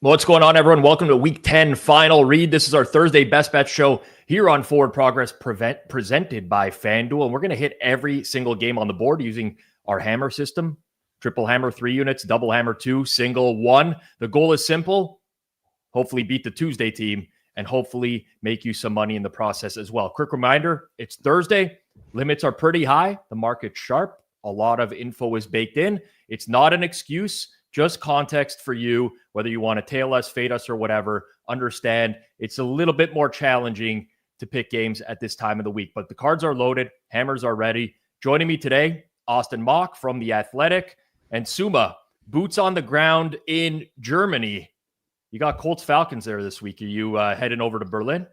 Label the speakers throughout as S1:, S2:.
S1: What's going on, everyone? Welcome to Week 10 Final Read. This is our Thursday Best Bet show here on Forward Progress presented by FanDuel. And we're going to hit every single game on the board using our hammer system. Triple hammer 3 units, double hammer 2, single 1. The goal is simple. Hopefully beat the Tuesday team and hopefully make you some money in the process as well. Quick reminder, it's Thursday. Limits are pretty high. The market's sharp. A lot of info is baked in. It's not an excuse. Just context for you, whether you want to tail us, fade us, or whatever. Understand it's a little bit more challenging to pick games at this time of the week, but the cards are loaded. Hammers are ready. Joining me today, Austin Mock from The Athletic and Suuma, boots on the ground in Germany. You got Colts Falcons there this week. Are you heading over to Berlin?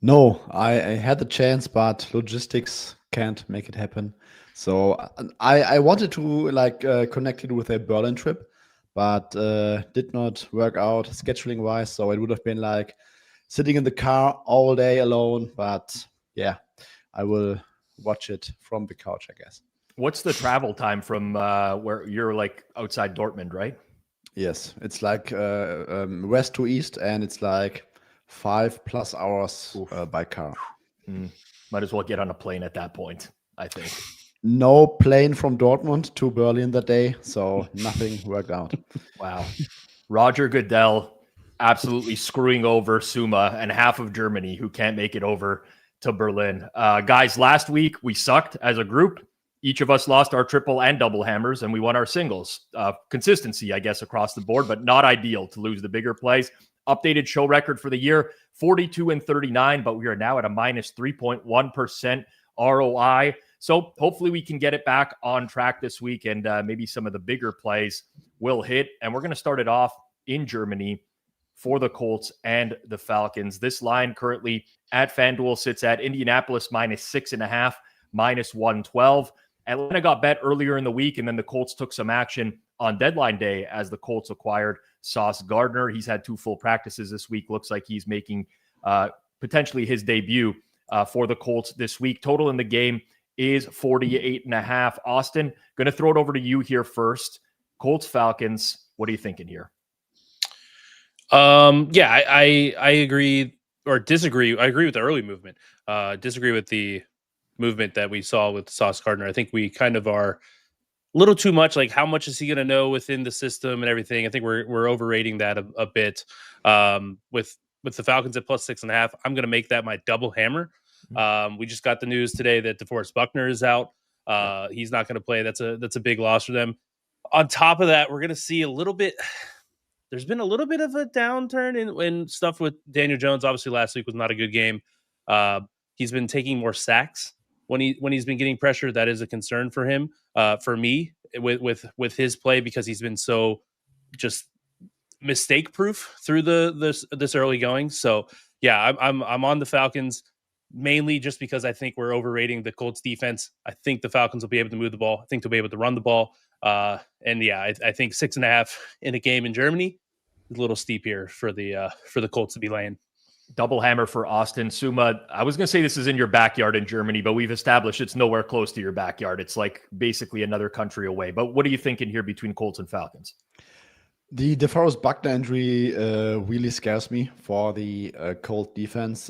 S2: No, I had the chance, but logistics can't make it happen. So I wanted to connect it with a Berlin trip, but did not work out scheduling wise. So it would have been like sitting in the car all day alone. But yeah, I will watch it from the couch, I guess.
S1: What's the travel time from where you're like outside Dortmund, right?
S2: Yes, it's like west to east, and it's like 5+ hours by car.
S1: Might as well get on a plane at that point, I think.
S2: No plane from Dortmund to Berlin that day, so nothing worked out.
S1: Wow. Roger Goodell absolutely screwing over Suuma and half of Germany who can't make it over to Berlin. Guys, last week we sucked as a group. Each of us lost our triple and double hammers, and we won our singles. Consistency, I guess, across the board, but not ideal to lose the bigger plays. Updated show record for the year, 42-39, but we are now at a minus 3.1% ROI. So hopefully we can get it back on track this week, and maybe some of the bigger plays will hit. And we're going to start it off in Germany for the Colts and the Falcons. This line currently at FanDuel sits at Indianapolis minus 6.5, minus 112. Atlanta got bet earlier in the week, and then the Colts took some action on deadline day as the Colts acquired Sauce Gardner. He's had 2 full practices this week. Looks like he's making potentially his debut for the Colts this week. Total in the game is 48.5. Austin, going to throw it over to you here first. Colts, Falcons, what are you thinking here?
S3: I agree or disagree. I agree with the early movement. Disagree with the movement that we saw with Sauce Gardner. I think we kind of are a little too much. Like, how much is he going to know within the system and everything? I think we're overrating that a bit. With the Falcons at plus 6.5, I'm going to make that my double hammer. We just got the news today that DeForest Buckner is out. He's not going to play. That's a big loss for them. On top of that, we're going to see a little bit. There's been a little bit of a downturn in stuff with Daniel Jones. Obviously, last week was not a good game. He's been taking more sacks when he's been getting pressure. That is a concern for him. For me, with his play, because he's been so just mistake proof through this early going. So yeah, I'm on the Falcons mainly just because I think we're overrating the Colts defense. I think the Falcons will be able to move the ball. I think they'll be able to run the ball. And yeah, I think 6.5 in a game in Germany is a little steep here for the Colts to be laying.
S1: Double hammer for Austin. Suuma, I was going to say this is in your backyard in Germany, but we've established it's nowhere close to your backyard. It's like basically another country away. But what are you thinking here between Colts and Falcons?
S2: The DeForest Buckner injury really scares me for the Colt defense.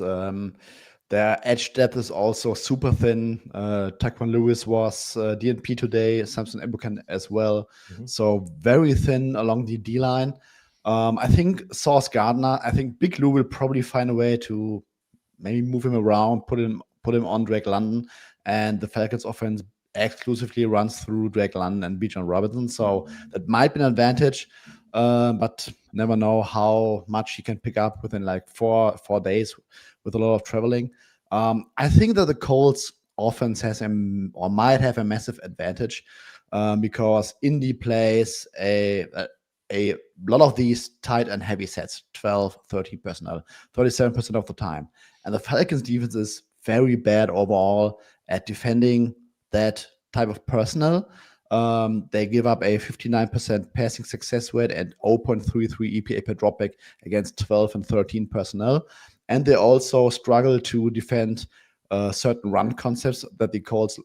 S2: Their edge depth is also super thin. Taquan Lewis was DNP today, Samson Ebukam as well. So very thin along the D-line. I think Sauce Gardner, I think Big Lou will probably find a way to maybe move him around, put him on Drake London, and the Falcons offense exclusively runs through Drake London and Bijan Robinson. So that might be an advantage, but never know how much he can pick up within like four days with a lot of traveling. I think that the Colts offense has or might have a massive advantage because Indy plays a lot of these tight and heavy sets, 12, 13 personnel, 37% of the time. And the Falcons defense is very bad overall at defending that type of personnel. They give up a 59% passing success rate and 0.33 EPA per dropback against 12 and 13 personnel. And they also struggle to defend certain run concepts that the Colts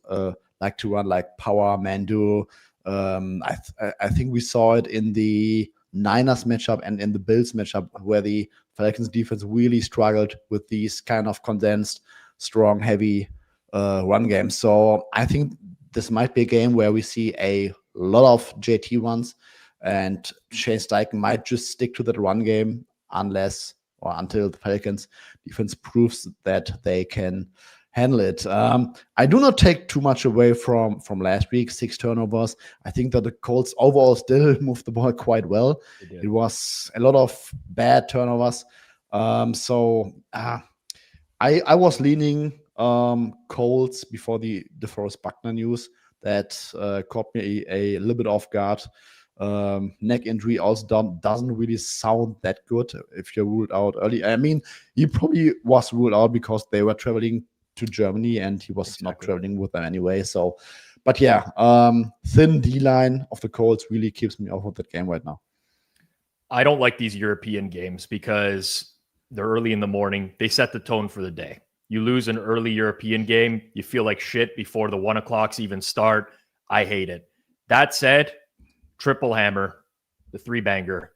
S2: like to run, like power, man-do. I think we saw it in the Niners matchup and in the Bills matchup, where the Falcons defense really struggled with these kind of condensed, strong, heavy run games. So I think this might be a game where we see a lot of JT runs, and Shane Steichen might just stick to that run game unless or until the Falcons defense proves that they can handle it. I do not take too much away from last week, 6 turnovers. I think that the Colts overall still moved the ball quite well. It was a lot of bad turnovers. I was leaning Colts before the DeForest Buckner news. That caught me a little bit off guard. Neck injury also doesn't really sound that good if you're ruled out early. I mean, he probably was ruled out because they were traveling to Germany and he was not traveling with them anyway. So, but yeah, thin D-line of the Colts really keeps me off of that game right now.
S1: I don't like these European games because they're early in the morning. They set the tone for the day. You lose an early European game, you feel like shit before the 1 o'clocks even start. I hate it. That said, triple hammer, the 3-banger.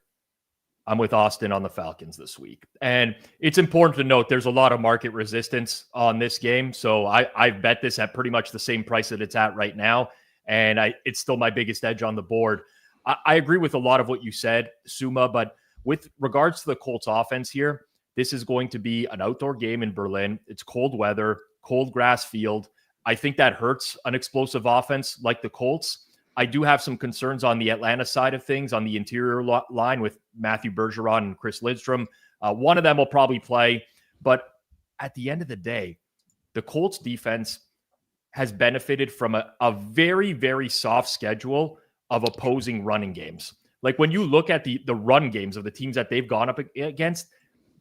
S1: I'm with Austin on the Falcons this week. And it's important to note there's a lot of market resistance on this game. So I bet this at pretty much the same price that it's at right now. And it's still my biggest edge on the board. I agree with a lot of what you said, Suuma, but with regards to the Colts offense here, this is going to be an outdoor game in Berlin. It's cold weather, cold grass field. I think that hurts an explosive offense like the Colts. I do have some concerns on the Atlanta side of things, on the interior line with Matthew Bergeron and Chris Lidstrom. One of them will probably play. But at the end of the day, the Colts defense has benefited from a very, very soft schedule of opposing running games. Like when you look at the run games of the teams that they've gone up against,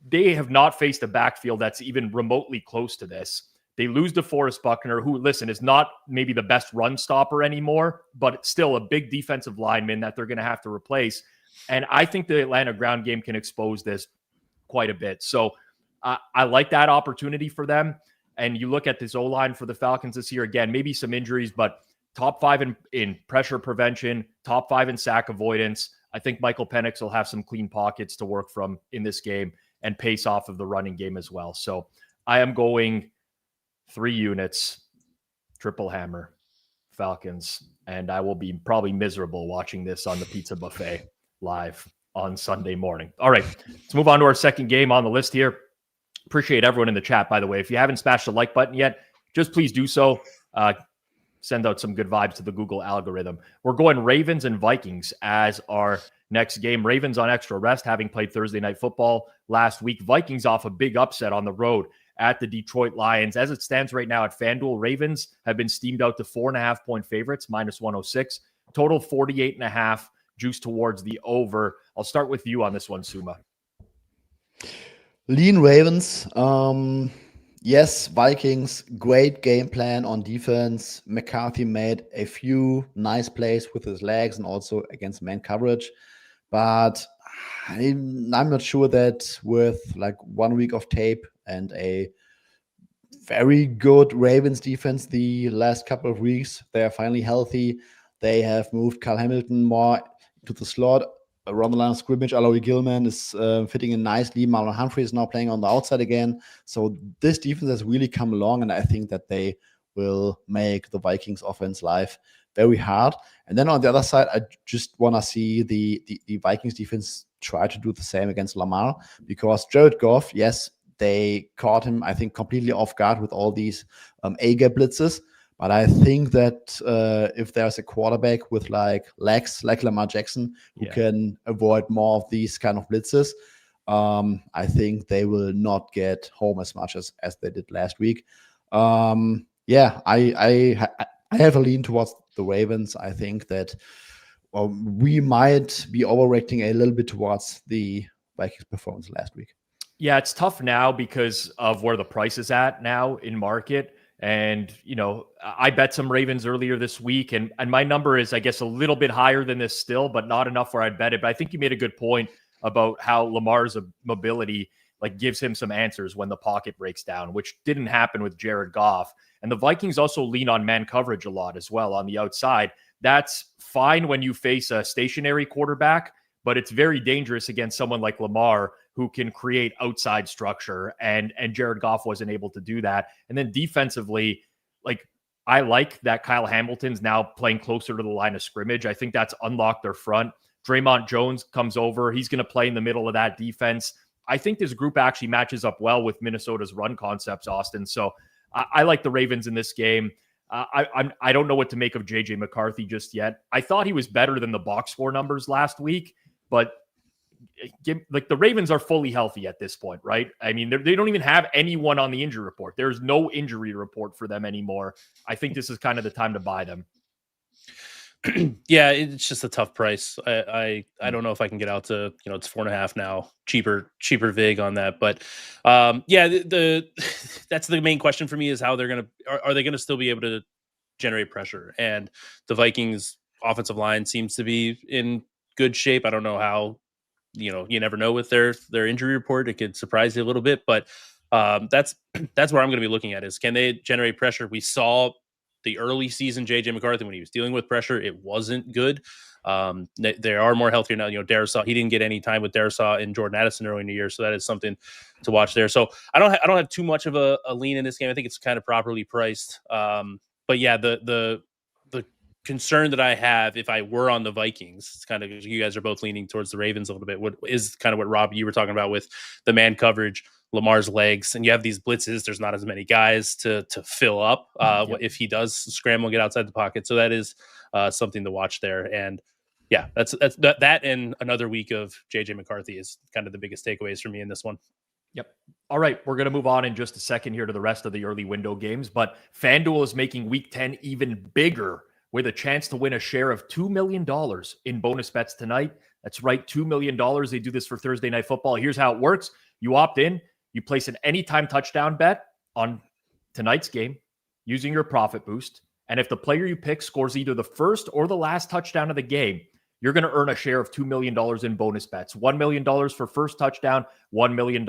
S1: they have not faced a backfield that's even remotely close to this. They lose to DeForest Buckner, who, listen, is not maybe the best run stopper anymore, but still a big defensive lineman that they're going to have to replace. And I think the Atlanta ground game can expose this quite a bit. So I like that opportunity for them. And you look at this O-line for the Falcons this year, again, maybe some injuries, but top 5 in pressure prevention, top 5 in sack avoidance. I think Michael Penix will have some clean pockets to work from in this game and pace off of the running game as well. So I am going 3 units, triple hammer, Falcons, and I will be probably miserable watching this on the pizza buffet live on Sunday morning. All right, let's move on to our second game on the list here. Appreciate everyone in the chat, by the way. If you haven't smashed the like button yet, just please do so. Send out some good vibes to the Google algorithm. We're going Ravens and Vikings as our next game. Ravens on extra rest, having played Thursday Night Football last week. Vikings off a big upset on the road at the Detroit Lions. As it stands right now at FanDuel, Ravens have been steamed out to 4.5-point favorites, minus 106. Total 48.5, juice towards the over. I'll start with you on this one, Suuma.
S2: Lean Ravens. Yes, Vikings, great game plan on defense. McCarthy made a few nice plays with his legs and also against man coverage. But I'm not sure that with like 1 week of tape and a very good Ravens defense the last couple of weeks, they are finally healthy. They have moved Kyle Hamilton more to the slot around the line of scrimmage. Aloy Gilman is fitting in nicely. Marlon Humphrey is now playing on the outside again. So this defense has really come along, and I think that they will make the Vikings offense life very hard. And then on the other side, I just want to see the Vikings defense try to do the same against Lamar, because Jared Goff, yes, they caught him, I think, completely off guard with all these A-gap blitzes. But I think that if there's a quarterback with like legs, like Lamar Jackson, who can avoid more of these kind of blitzes, I think they will not get home as much as they did last week. I have a lean towards the Ravens. I think that we might be overreacting a little bit towards the Vikings performance last week.
S1: Yeah, it's tough now because of where the price is at now in market. And, you know, I bet some Ravens earlier this week, and my number is, I guess, a little bit higher than this still, but not enough where I'd bet it. But I think you made a good point about how Lamar's mobility like gives him some answers when the pocket breaks down, which didn't happen with Jared Goff. And the Vikings also lean on man coverage a lot as well on the outside. That's fine when you face a stationary quarterback, but it's very dangerous against someone like Lamar who can create outside structure, and Jared Goff wasn't able to do that. And then defensively, like, I like that Kyle Hamilton's now playing closer to the line of scrimmage. I think that's unlocked their front. Draymond Jones comes over. He's going to play in the middle of that defense. I think this group actually matches up well with Minnesota's run concepts, Austin. So I like the Ravens in this game. I don't know what to make of JJ McCarthy just yet. I thought he was better than the box score numbers last week, but like, the Ravens are fully healthy at this point, right? I mean, they don't even have anyone on the injury report. There's no injury report for them anymore. I think this is kind of the time to buy them.
S3: Yeah, it's just a tough price. I don't know if I can get out to, it's 4.5 now, cheaper vig on that. But yeah, that's the main question for me, is how are they gonna still be able to generate pressure? And the Vikings offensive line seems to be in good shape. I don't know how, you never know with their injury report. It could surprise you a little bit, but that's where I'm going to be looking at, is can they generate pressure? We saw the early season JJ McCarthy, when he was dealing with pressure, it wasn't good. They are more healthier now. Darisaw, he didn't get any time with Darisaw and Jordan Addison early in the year, so that is something to watch there. So I don't have too much of a lean in this game. I think it's kind of properly priced. But yeah, the concern that I have, if I were on the Vikings, it's kind of, you guys are both leaning towards the Ravens a little bit, what is kind of what, Rob, you were talking about with the man coverage, Lamar's legs, and you have these blitzes. There's not as many guys to fill up if he does scramble and get outside the pocket. So that is something to watch there. And yeah, that's that and another week of JJ McCarthy is kind of the biggest takeaways for me in this one.
S1: Yep. All right, we're going to move on in just a second here to the rest of the early window games, but FanDuel is making Week 10 even bigger with a chance to win a share of $2 million in bonus bets tonight. That's right, $2 million. They do this for Thursday Night Football. Here's how it works. You opt in, you place an anytime touchdown bet on tonight's game using your profit boost, and if the player you pick scores either the first or the last touchdown of the game, you're going to earn a share of $2 million in bonus bets. $1 million for first touchdown, $1 million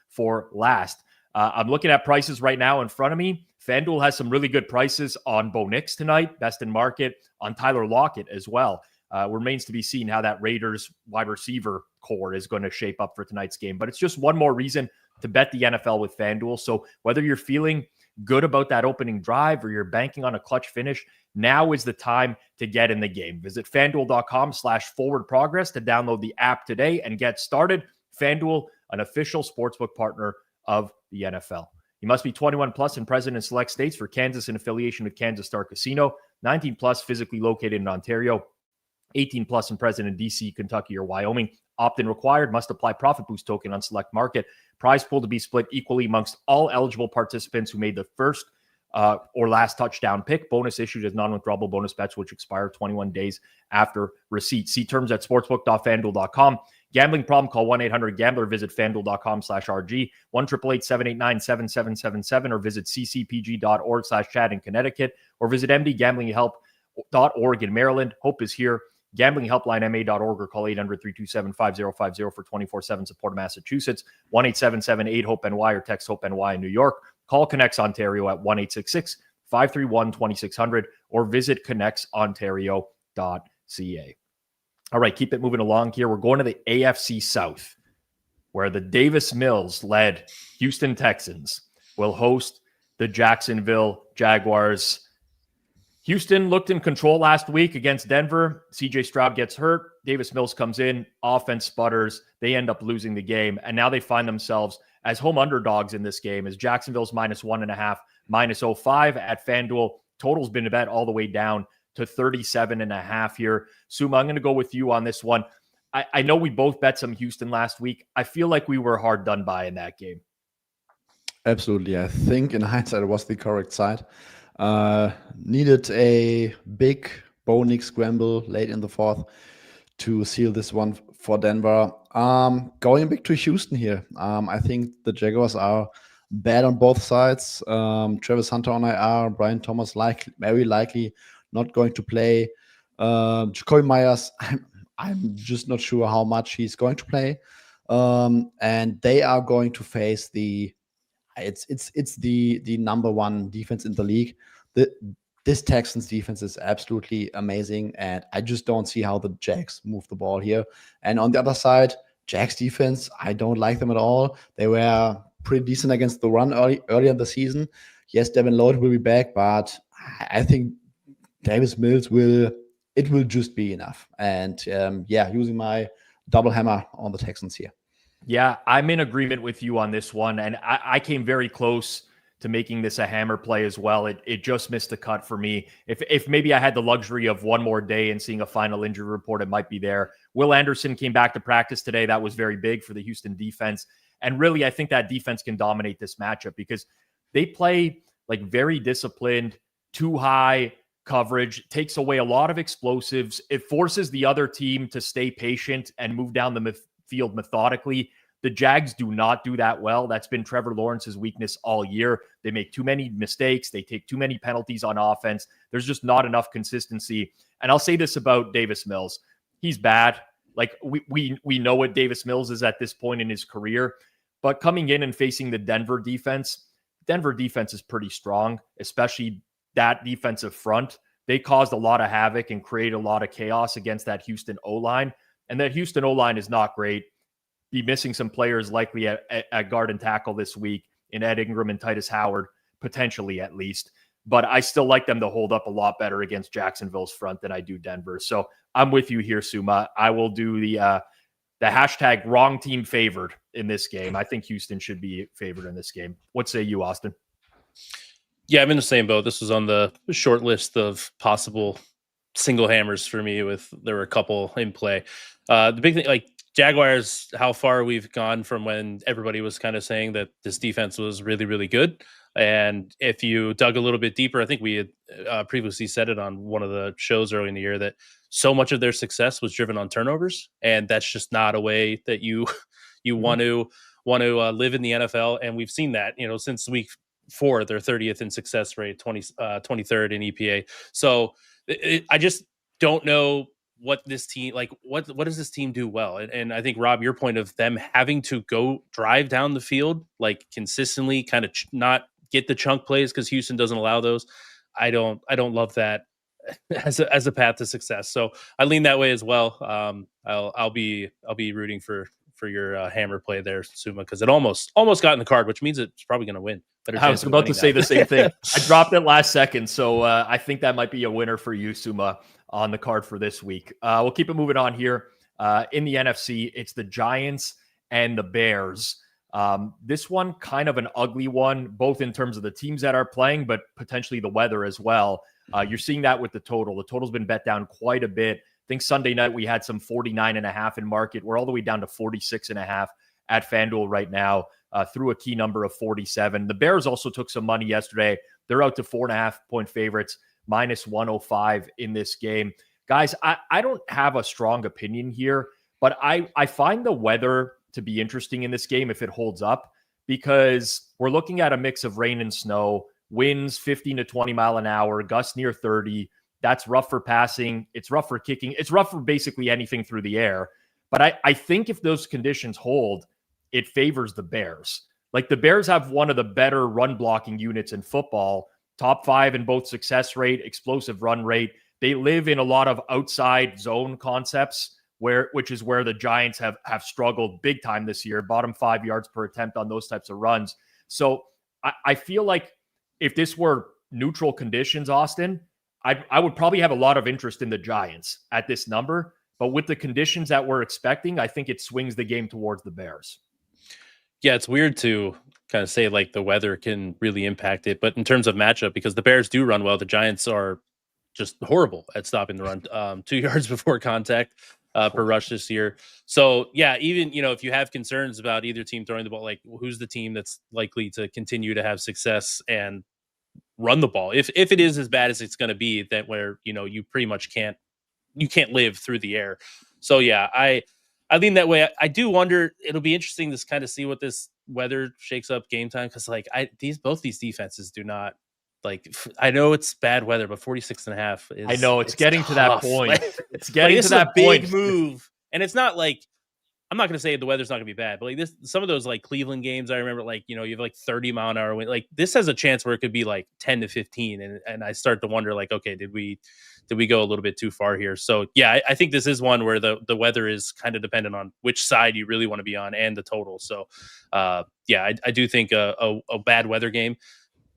S1: for last. I'm looking at prices right now in front of me. FanDuel has some really good prices on Bo Nix tonight, best in market, on Tyler Lockett as well. Remains to be seen how that Raiders wide receiver core is going to shape up for tonight's game. But it's just one more reason to bet the NFL with FanDuel. So whether you're feeling good about that opening drive or you're banking on a clutch finish, now is the time to get in the game. Visit FanDuel.com/forward-progress to download the app today and get started. FanDuel, an official sportsbook partner of the NFL. You must be 21 plus and present in select states. For Kansas, in affiliation with Kansas Star Casino. 19 plus, physically located in Ontario. 18 plus and present in DC, Kentucky, or Wyoming. Opt-in required. Must apply profit boost token on select market. Prize pool to be split equally amongst all eligible participants who made the first or last touchdown pick. Bonus issued as non-withdrawable bonus bets, which expire 21 days after receipt. See terms at sportsbook.fanduel.com. Gambling problem? Call 1-800-GAMBLER. Visit fanduel.com/RG. 1-888-789-7777 or visit ccpg.org/chat in Connecticut or visit mdgamblinghelp.org in Maryland. Hope is here. GamblingHelplineMA.org or call 800-327-5050 for 24/7 support in Massachusetts. 1-877-8-HOPE-NY or text HOPE-NY in New York. Call Connects Ontario at 1-866-531-2600 or visit connectsontario.ca. All right, keep it moving along here. We're going to the AFC South, where the Davis Mills-led Houston Texans will host the Jacksonville Jaguars. Houston looked in control last week against Denver. CJ Stroud gets hurt. Davis Mills comes in. Offense sputters. They end up losing the game. And now they find themselves as home underdogs in this game, as Jacksonville's -1.5, -05 at FanDuel. Total's been a bet all the way down to 37.5 here. Suuma, I'm going to go with you on this one. I know we both bet some Houston last week. I feel like we were hard done by in that game.
S2: Absolutely. I think in hindsight, it was the correct side. Needed a big Bo Nix scramble late in the fourth to seal this one for Denver. Going back to Houston here, I think the Jaguars are bad on both sides. Travis Hunter on IR, Brian Thomas very likely not going to play. Jacoby Myers, I'm just not sure how much he's going to play. And they are going to face the number one defense in the league. this Texans defense is absolutely amazing, and I just don't see how the Jags move the ball here. And on the other side, Jags defense, I don't like them at all. They were pretty decent against the run earlier in the season. Yes, Devin Lloyd will be back, but I think Davis Mills will just be enough. And using my double hammer on the Texans here.
S1: Yeah, I'm in agreement with you on this one. And I came very close to making this a hammer play as well. It just missed the cut for me. If maybe I had the luxury of one more day and seeing a final injury report, it might be there. Will Anderson came back to practice today. That was very big for the Houston defense. And really, I think that defense can dominate this matchup because they play like very disciplined, too high coverage, takes away a lot of explosives. It forces the other team to stay patient and move down the field methodically. The Jags do not do that well. That's been Trevor Lawrence's weakness all year. They make too many mistakes. They take too many penalties on offense. There's just not enough consistency. And I'll say this about Davis Mills. He's bad. Like we know what Davis Mills is at this point in his career, but coming in and facing the Denver defense is pretty strong, especially that defensive front. They caused a lot of havoc and created a lot of chaos against that Houston O-line. And that Houston O-line is not great. Be missing some players likely at guard and tackle this week in Ed Ingram and Titus Howard, potentially at least. But I still like them to hold up a lot better against Jacksonville's front than I do Denver. So I'm with you here, Suuma. I will do the hashtag wrong team favored in this game. I think Houston should be favored in this game. What say you, Austin?
S3: Yeah, I'm in the same boat. This was on the short list of possible single hammers for me. There were a couple in play. The big thing, like Jaguars, how far we've gone from when everybody was kind of saying that this defense was really, really good. And if you dug a little bit deeper, I think we had previously said it on one of the shows early in the year that so much of their success was driven on turnovers, and that's just not a way that you want to live in the NFL. And we've seen that, since week 4, their 30th in success rate, 23rd in EPA. So I just don't know what this team, like what does this team do well? And I think, Rob, your point of them having to go drive down the field like consistently, kind of not get the chunk plays because Houston doesn't allow those. I don't love that as a path to success. So I lean that way as well. I'll be rooting for your hammer play there, Suuma, because it almost got in the card, which means it's probably going to win.
S1: I was about to say the same thing. I dropped it last second, so I think that might be a winner for you, Suuma, on the card for this week. We'll keep it moving on here. In the NFC, it's the Giants and the Bears. This one, kind of an ugly one, both in terms of the teams that are playing, but potentially the weather as well. You're seeing that with the total. The total's been bet down quite a bit. I think Sunday night we had some 49.5 in market. We're all the way down to 46.5 at FanDuel right now, through a key number of 47. The Bears also took some money yesterday. They're out to 4.5-point favorites, minus 105 in this game. Guys, I don't have a strong opinion here, but I find the weather to be interesting in this game if it holds up, because we're looking at a mix of rain and snow, winds 15 to 20 mile an hour, gusts near 30. That's rough for passing. It's rough for kicking. It's rough for basically anything through the air. But I think if those conditions hold, it favors the Bears. Like, the Bears have one of the better run blocking units in football, top 5 in both success rate, explosive run rate. They live in a lot of outside zone concepts, which is where the Giants have struggled big time this year, bottom 5 yards per attempt on those types of runs. So I feel like if this were neutral conditions, Austin, I would probably have a lot of interest in the Giants at this number. But with the conditions that we're expecting, I think it swings the game towards the Bears.
S3: Yeah, it's weird to kind of say like the weather can really impact it. But in terms of matchup, because the Bears do run well, the Giants are just horrible at stopping the run. 2 yards before contact per rush this year. So yeah, even, if you have concerns about either team throwing the ball, like who's the team that's likely to continue to have success and run the ball? If it is as bad as it's going to be, that where, you pretty much can't live through the air. So yeah, I lean that way. I do wonder, it'll be interesting to kind of see what this weather shakes up game time. Cause like both these defenses do not, like, I know it's bad weather, but 46.5 is,
S1: I know it's getting
S3: tough.
S1: to that point.
S3: Like,
S1: it's getting to that
S3: big
S1: point.
S3: Move. And it's not like I'm not going to say the weather's not going to be bad, but like this, some of those like Cleveland games, I remember like, you have like 30-mile-an-hour wind. Like this has a chance where it could be like 10 to 15. And I start to wonder like, okay, did we go a little bit too far here? So yeah, I think this is one where the weather is kind of dependent on which side you really want to be on and the total. So yeah, I do think a bad weather game,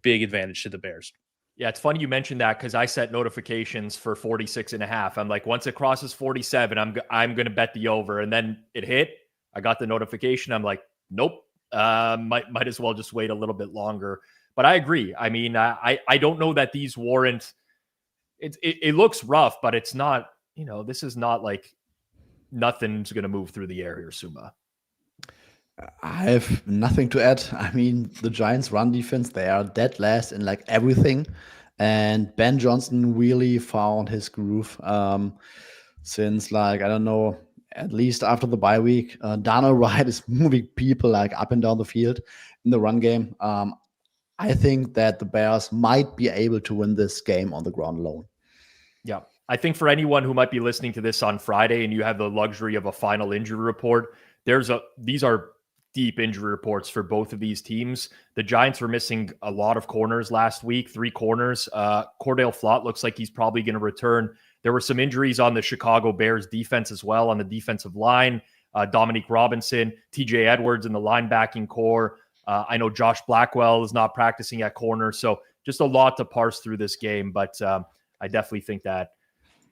S3: big advantage to the Bears.
S1: Yeah, it's funny you mentioned that because I set notifications for 46.5. I'm like, once it crosses 47, I'm going to bet the over. And then it hit. I got the notification. I'm like, nope. Might as well just wait a little bit longer. But I agree. I mean, I don't know that these warrant. It looks rough, but it's not. This is not like nothing's going to move through the air here, Suuma.
S2: I have nothing to add. I mean, the Giants' run defense, they are dead last in like everything. And Ben Johnson really found his groove since, like, I don't know, at least after the bye week. Darnell Wright is moving people like up and down the field in the run game. I think that the Bears might be able to win this game on the ground alone.
S1: Yeah. I think for anyone who might be listening to this on Friday and you have the luxury of a final injury report, these are deep injury reports for both of these teams. The Giants were missing a lot of corners last week, 3 corners. Cordell Flott looks like he's probably going to return. There were some injuries on the Chicago Bears defense as well, on the defensive line. Dominique Robinson, TJ Edwards in the linebacking core. I know Josh Blackwell is not practicing at corner. So just a lot to parse through this game. But I definitely think that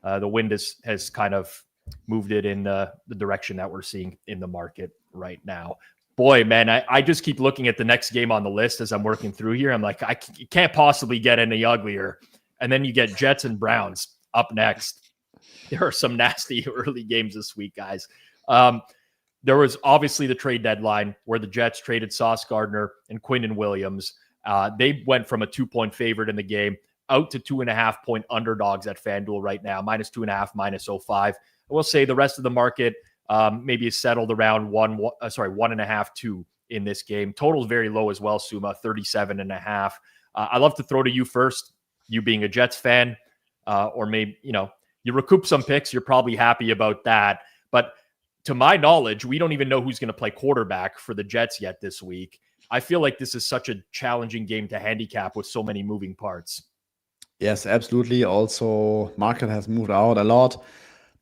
S1: the wind has kind of moved it in the direction that we're seeing in the market right now. Boy, man, I just keep looking at the next game on the list as I'm working through here. I'm like, it can't possibly get any uglier. And then you get Jets and Browns up next. There are some nasty early games this week, guys. There was obviously the trade deadline where the Jets traded Sauce Gardner and Quinnen Williams. They went from a 2-point favorite in the game out to 2.5-point underdogs at FanDuel right now, -2.5, -0.5. I will say the rest of the market maybe is settled around 1.5, 2 in this game. Total is very low as well, Suuma, 37.5. I love to throw to you first, you being a Jets fan, or maybe, you recoup some picks. You're probably happy about that. But to my knowledge, we don't even know who's going to play quarterback for the Jets yet this week. I feel like this is such a challenging game to handicap with so many moving parts.
S2: Yes, absolutely. Also, market has moved out a lot.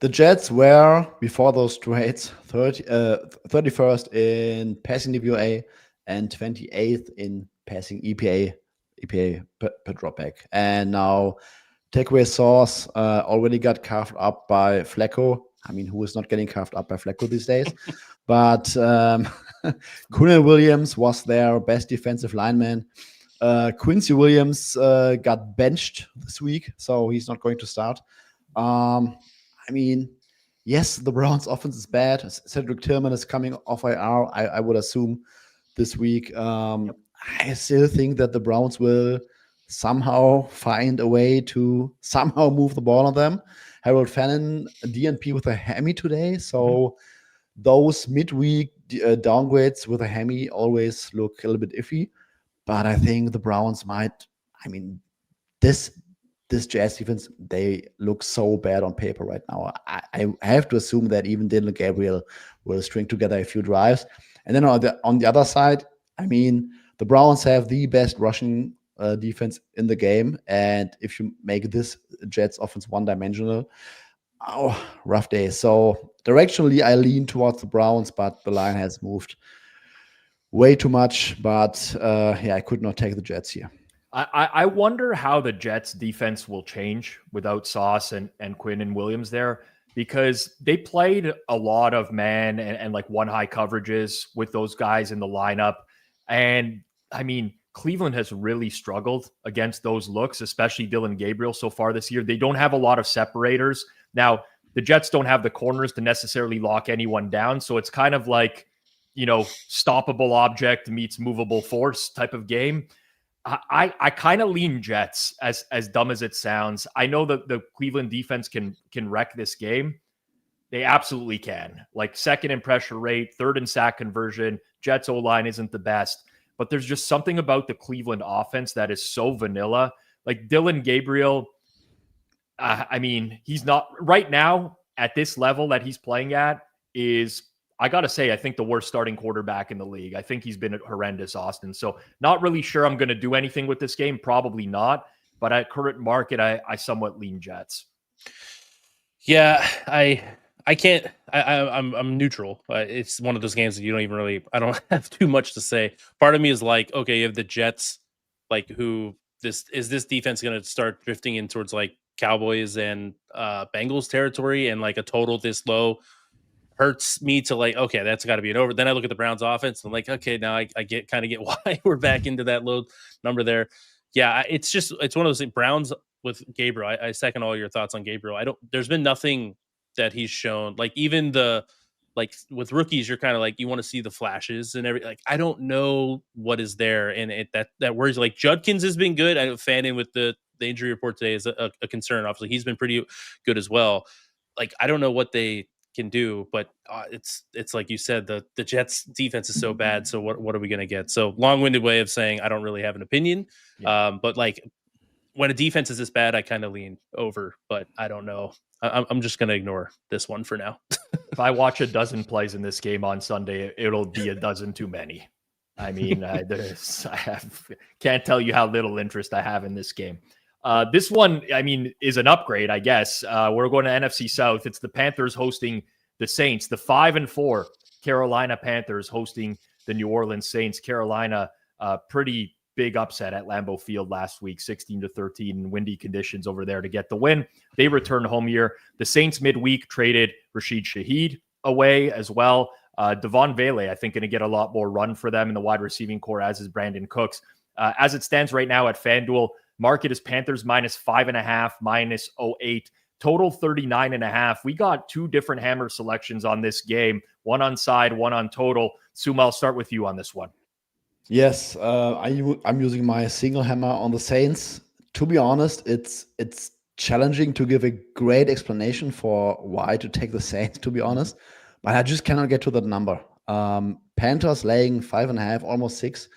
S2: The Jets were, before those trades, 31st in passing DVOA and 28th in passing EPA per dropback. And now takeaway Sauce already got carved up by Flacco. I mean, who is not getting carved up by Flacco these days? But Quinnen Williams was their best defensive lineman. Quincy Williams got benched this week, so he's not going to start. I mean, yes, the Browns' offense is bad. Cedric Tillman is coming off IR, I would assume, this week. I still think that the Browns will somehow find a way to somehow move the ball on them. Harold Fannin, DNP with a hammy today. So those midweek downgrades with a hammy always look a little bit iffy. But I think the Browns might, this Jazz defense, they look so bad on paper right now. I have to assume that even Dylan Gabriel will string together a few drives. And then on the other side, the Browns have the best rushing defense in the game. And if you make this Jets offense one-dimensional, rough day. So directionally, I lean towards the Browns, but the line has moved way too much. But I could not take the Jets here.
S1: I wonder how the Jets defense will change without Sauce and Quinnen Williams there, because they played a lot of man and like one high coverages with those guys in the lineup. And Cleveland has really struggled against those looks, especially Dylan Gabriel so far this year. They don't have a lot of separators. Now, the Jets don't have the corners to necessarily lock anyone down. So it's kind of like, stoppable object meets movable force type of game. I kind of lean Jets, as dumb as it sounds. I know that the Cleveland defense can wreck this game. They absolutely can. Like second in pressure rate, third in sack conversion. Jets O-line isn't the best, but there's just something about the Cleveland offense that is so vanilla. Like Dylan Gabriel, he's not right now at this level that he's playing at is I got to say, I think the worst starting quarterback in the league. I think he's been horrendous, Austin. So not really sure I'm going to do anything with this game. Probably not. But at current market, I somewhat lean Jets.
S3: Yeah, I can't. I'm neutral. It's one of those games that you don't even really. I don't have too much to say. Part of me is like, okay, you have the Jets, like who this defense going to start drifting in towards like Cowboys and Bengals territory, and like a total this low hurts me to like, okay, that's got to be an over. Then I look at the Browns offense and I'm like, okay, now I get why we're back into that low number there. Yeah, it's one of those things. Browns with Gabriel. I second all your thoughts on Gabriel. There's been nothing that he's shown. Like even with rookies, you're kind of like, you want to see the flashes and everything. Like, I don't know what is there. And that worries. Like Judkins has been good. I know Fannin with the injury report today is a concern. Obviously he's been pretty good as well. Like, I don't know what they can do, but it's like you said, the Jets defense is so bad. So what are we going to get? So long-winded way of saying, I don't really have an opinion. Yeah. But like when a defense is this bad, I kind of lean over, but I don't know. I'm just going to ignore this one for now.
S1: If I watch a dozen plays in this game on Sunday, it'll be a dozen too many. I mean, can't tell you how little interest I have in this game. This one, I mean, is an upgrade, I guess. We're going to NFC South. It's the Panthers hosting the Saints. The 5-4 Carolina Panthers hosting the New Orleans Saints. Carolina, pretty big upset at Lambeau Field last week, 16-13, windy conditions over there to get the win. They return home here. The Saints midweek traded Rashid Shaheed away as well. Devon Vele, I think, going to get a lot more run for them in the wide receiving core, as is Brandon Cooks. As it stands right now at FanDuel, market is Panthers -5.5, -08, total 39.5. We got two different hammer selections on this game, one on side, one on total. Suuma, I'll start with you on this one.
S2: Yes, I'm using my single hammer on the Saints. To be honest, it's challenging to give a great explanation for why to take the Saints, to be honest, but I just cannot get to that number. Panthers laying 5.5, almost 6,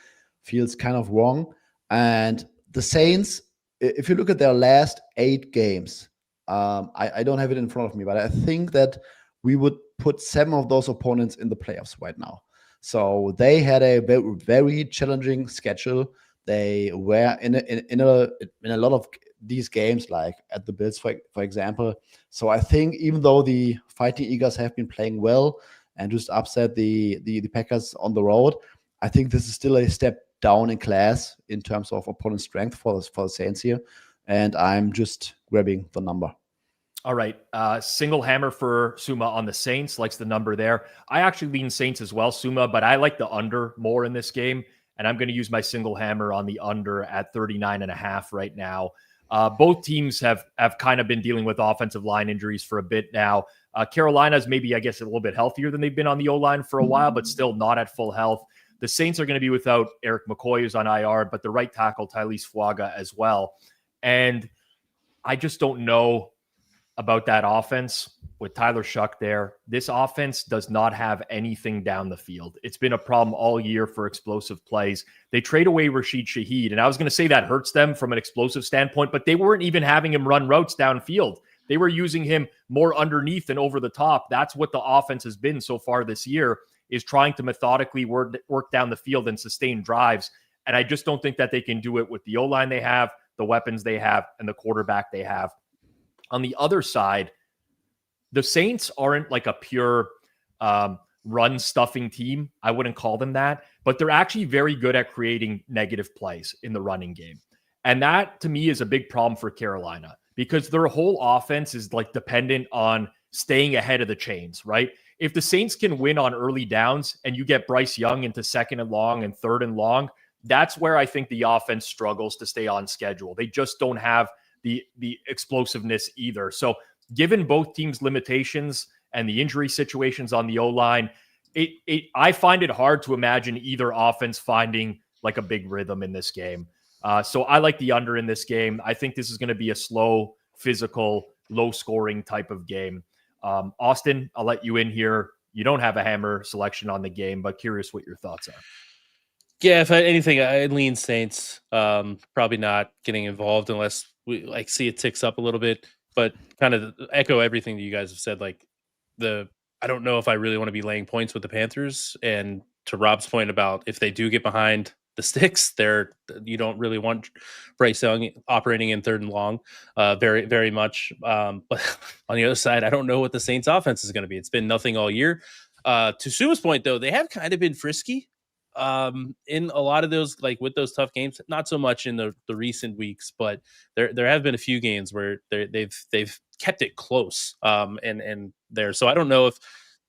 S2: feels kind of wrong. And the Saints, if you look at their last 8 games, I don't have it in front of me, but I think that we would put 7 of those opponents in the playoffs right now. So they had a very, very challenging schedule. They were in a lot of these games, like at the Bills, for example. So I think even though the Fighting Eagles have been playing well and just upset the Packers on the road, I think this is still a step down in class in terms of opponent strength for the Saints here. And I'm just grabbing the number.
S1: All right. Single hammer for Suuma on the Saints, likes the number there. I actually lean Saints as well, Suuma, but I like the under more in this game. And I'm going to use my single hammer on the under at 39.5 right now. Both teams have kind of been dealing with offensive line injuries for a bit now. Carolina's maybe, I guess, a little bit healthier than they've been on the O-line for a while, but still not at full health. The Saints are going to be without Eric McCoy, who's on IR, but the right tackle, Tylese Fuaga, as well. And I just don't know about that offense with Tyler Shuck there. This offense does not have anything down the field. It's been a problem all year for explosive plays. They trade away Rashid Shaheed, and I was going to say that hurts them from an explosive standpoint, but they weren't even having him run routes downfield. They were using him more underneath and over the top. That's what the offense has been so far this year, is trying to methodically work down the field and sustain drives. And I just don't think that they can do it with the O-line they have, the weapons they have, and the quarterback they have. On the other side, the Saints aren't like a pure run stuffing team. I wouldn't call them that, but they're actually very good at creating negative plays in the running game. And that to me is a big problem for Carolina, because their whole offense is like dependent on staying ahead of the chains, right? If the Saints can win on early downs and you get Bryce Young into 2nd and long and 3rd and long, that's where I think the offense struggles to stay on schedule. They just don't have the explosiveness either. So given both teams' limitations and the injury situations on the O-line, I find it hard to imagine either offense finding like a big rhythm in this game. So I like the under in this game. I think this is going to be a slow, physical, low-scoring type of game. Austin, I'll let you in here. You don't have a hammer selection on the game, but curious what your thoughts are.
S3: Yeah, if anything, I lean Saints. Probably not getting involved unless we like see it ticks up a little bit. But kind of echo everything that you guys have said. Like the I don't know if I really want to be laying points with the Panthers. And to Rob's point about if they do get behind the sticks, you don't really want Bryce Young operating in 3rd and long, very, very much. But on the other side, I don't know what the Saints offense is going to be. It's been nothing all year. To Suma's point, though, they have kind of been frisky in a lot of those, like with those tough games. Not so much in the recent weeks, but there have been a few games where they've kept it close. And there, so I don't know if,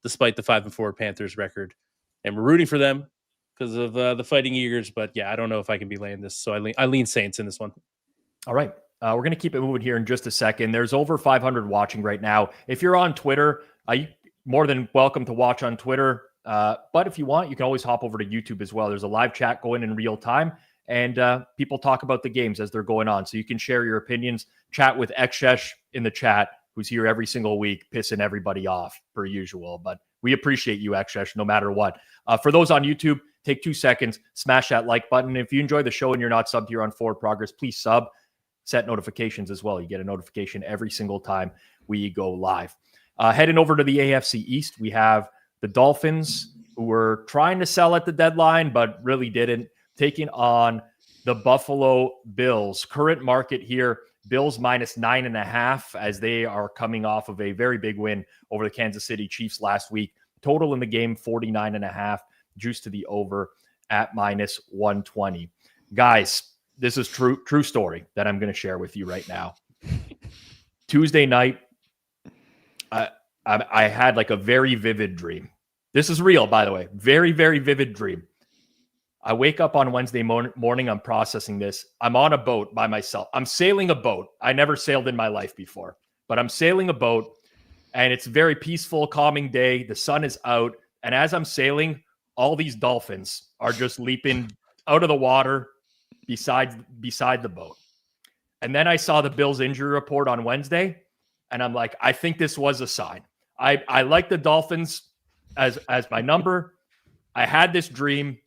S3: despite the 5-4 Panthers record, and we're rooting for them because of the Fighting Eagles, but yeah, I don't know if I can be laying this. So I lean Saints in this one.
S1: All right. We're going to keep it moving here in just a second. There's over 500 watching right now. If you're on Twitter, you're more than welcome to watch on Twitter. But if you want, you can always hop over to YouTube as well. There's a live chat going in real time, and people talk about the games as they're going on. So you can share your opinions, chat with Xshesh in the chat, who's here every single week, pissing everybody off per usual. But we appreciate you, Xshesh, no matter what. For those on YouTube, take 2 seconds, smash that like button. If you enjoy the show and you're not subbed here on Forward Progress, please sub, set notifications as well. You get a notification every single time we go live. Heading over to the AFC East, we have the Dolphins, who were trying to sell at the deadline, but really didn't, taking on the Buffalo Bills. Current market here, Bills -9.5, as they are coming off of a very big win over the Kansas City Chiefs last week. Total in the game, 49.5, juice to the over at -120. Guys, this is true story that I'm going to share with you right now. Tuesday night, I had like a very vivid dream. This is real, by the way. Very, very vivid dream. I wake up on Wednesday morning. I'm processing this. I'm on a boat by myself. I'm sailing a boat. I never sailed in my life before, but I'm sailing a boat, and it's a very peaceful, calming day. The sun is out, and as I'm sailing, all these dolphins are just leaping out of the water beside the boat. And then I saw the Bills injury report on Wednesday, and I'm like, I think this was a sign. I like the Dolphins as my number. I had this dream.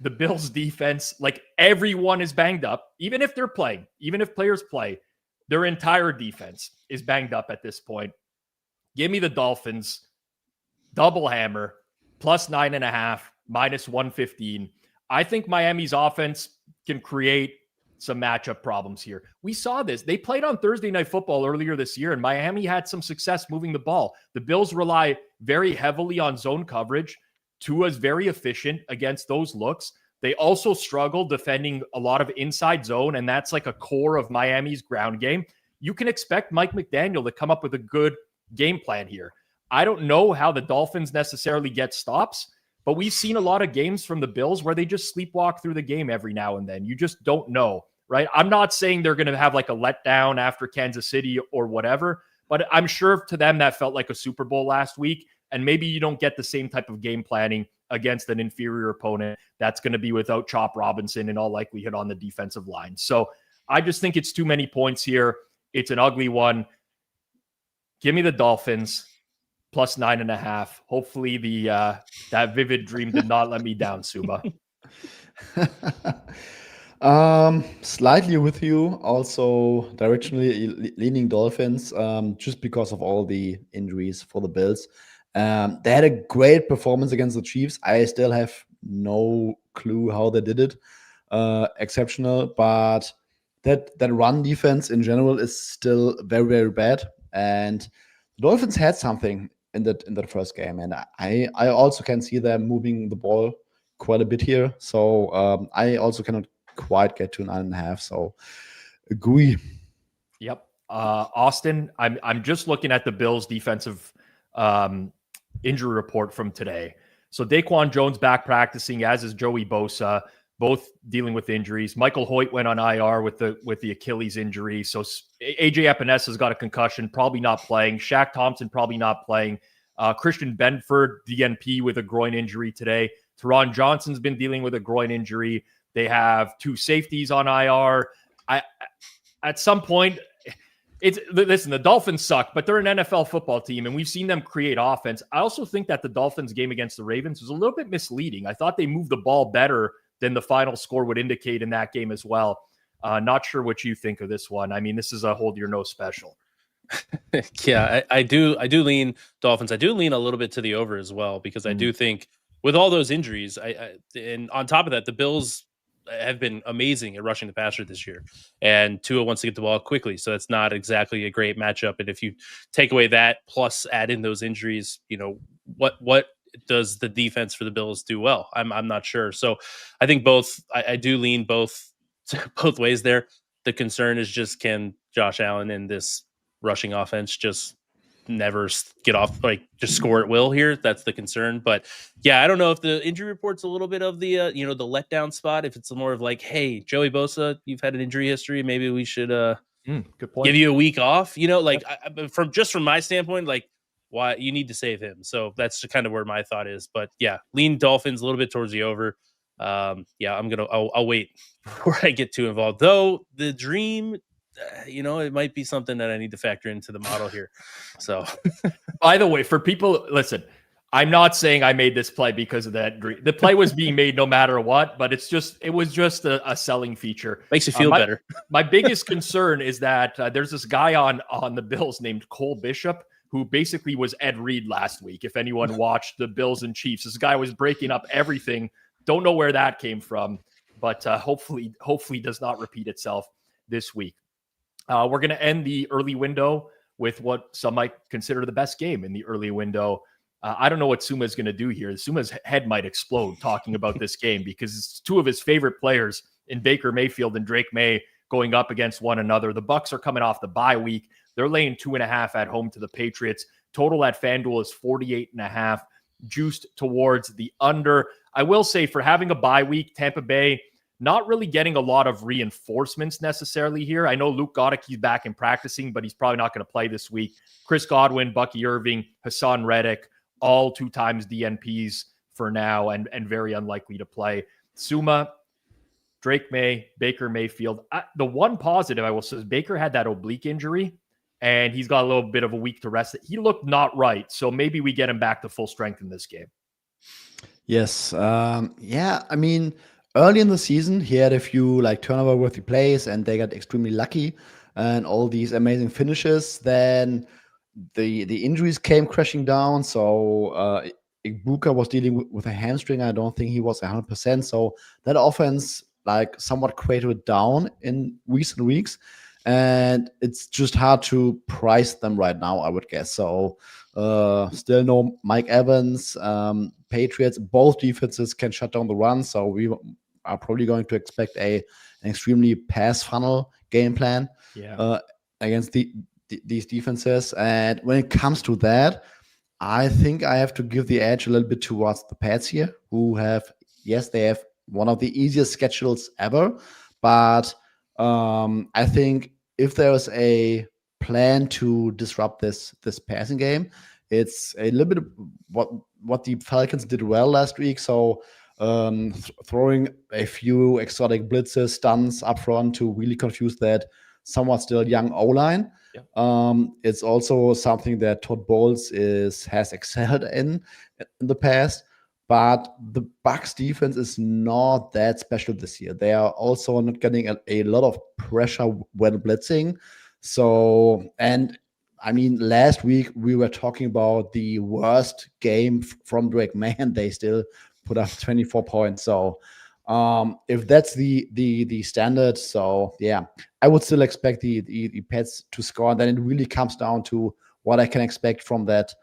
S1: The Bills defense, like everyone is banged up, even if they're playing, even if players play, their entire defense is banged up at this point. Give me the Dolphins, double hammer, +9.5, -115. I think Miami's offense can create some matchup problems here. We saw this. They played on Thursday Night Football earlier this year, and Miami had some success moving the ball. The Bills rely very heavily on zone coverage. Tua's very efficient against those looks. They also struggle defending a lot of inside zone, and that's like a core of Miami's ground game. You can expect Mike McDaniel to come up with a good game plan here. I don't know how the Dolphins necessarily get stops, but we've seen a lot of games from the Bills where they just sleepwalk through the game every now and then. You just don't know, right? I'm not saying they're going to have like a letdown after Kansas City or whatever, but I'm sure to them that felt like a Super Bowl last week. And maybe you don't get the same type of game planning against an inferior opponent that's going to be without Chop Robinson in all likelihood on the defensive line. So I just think it's too many points here. It's an ugly one. Give me the Dolphins +9.5. Hopefully that vivid dream did not let me down, Suuma.
S2: Slightly with you, also directionally leaning Dolphins, just because of all the injuries for the Bills. They had a great performance against the Chiefs. I still have no clue how they did it. Exceptional, but that run defense in general is still very, very bad. And the Dolphins had something in that first game, and I also can see them moving the ball quite a bit here. So I also cannot quite get to 9.5. So agree.
S1: Yep. Austin, I'm just looking at the Bills defensive injury report from today. So Daquan Jones back practicing, as is Joey Bosa, both dealing with injuries. Michael Hoyt went on IR with the Achilles injury. So AJ Epinesa has got a concussion, probably not playing. Shaq Thompson probably not playing. Christian Benford, DNP, with a groin injury today. Teron Johnson's been dealing with a groin injury. They have 2 safeties on IR. At some point, listen, the Dolphins suck, but they're an NFL football team, and we've seen them create offense. I also think that the Dolphins game against the Ravens was a little bit misleading. I thought they moved the ball better than the final score would indicate in that game as well. Not sure what you think of this one. I mean, this is a hold your nose special.
S3: Yeah, I do lean Dolphins. I do lean a little bit to the over as well, because I do think with all those injuries, and on top of that, the Bills have been amazing at rushing the passer this year, and Tua wants to get the ball quickly, so it's not exactly a great matchup. And if you take away that plus add in those injuries, what does the defense for the Bills do well? I'm not sure. So I think both. I do lean both ways there. The concern is just, can Josh Allen and this rushing offense just never get off, just score at will here? That's the concern. But yeah, I don't know if the injury report's a little bit of the the letdown spot. If it's more of like, hey, Joey Bosa, you've had an injury history, maybe we should
S1: good point.
S3: give you a week off. From my standpoint, like, why you need to save him. So that's kind of where my thought is. But yeah, lean Dolphins a little bit towards the over. I'll wait before I get too involved, though. The dream, it might be something that I need to factor into the model here. So,
S1: by the way, for people, listen, I'm not saying I made this play because of that dream. The play was being made no matter what, but it was just a selling feature.
S3: Makes you feel better.
S1: My biggest concern is that there's this guy on the Bills named Cole Bishop, who basically was Ed Reed last week. If anyone watched the Bills and Chiefs, this guy was breaking up everything. Don't know where that came from, but hopefully does not repeat itself this week. We're going to end the early window with what some might consider the best game in the early window. I don't know what Suuma is going to do here. Suma's head might explode talking about this game, because it's two of his favorite players in Baker Mayfield and Drake May going up against one another. The Bucs are coming off the bye week. They're laying 2.5 at home to the Patriots. Total at FanDuel is 48.5, juiced towards the under. I will say, for having a bye week, Tampa Bay not really getting a lot of reinforcements necessarily here. I know Luke Goddard's back in practicing, but he's probably not going to play this week. Chris Godwin, Bucky Irving, Hassan Reddick, all 2 times DNPs for now, and very unlikely to play. Suuma, Drake May, Baker Mayfield. The one positive I will say is Baker had that oblique injury, and he's got a little bit of a week to rest. He looked not right, so maybe we get him back to full strength in this game.
S2: Yes. I mean, early in the season, he had a few turnover-worthy plays, and they got extremely lucky and all these amazing finishes. Then the injuries came crashing down. So Ibuka was dealing with a hamstring. I don't think he was 100%. So that offense somewhat cratered down in recent weeks, and it's just hard to price them right now, I would guess. So still no Mike Evans. Patriots, both defenses can shut down the run, so we are probably going to expect an extremely pass funnel game plan against these defenses. And when it comes to that, I think I have to give the edge a little bit towards the Pats here, who they have one of the easiest schedules ever. But I think if there is a plan to disrupt this passing game, it's a little bit of what the Falcons did well last week. So throwing a few exotic blitzes, stuns up front to really confuse that somewhat still young O-line. It's also something that Todd Bowles has excelled in the past. But the Bucs defense is not that special this year. They are also not getting a lot of pressure when blitzing. So, and I mean, last week we were talking about the worst game from Drake May, and they still put up 24 points. So, if that's the standard, so yeah, I would still expect the Pats to score. And then it really comes down to what I can expect from that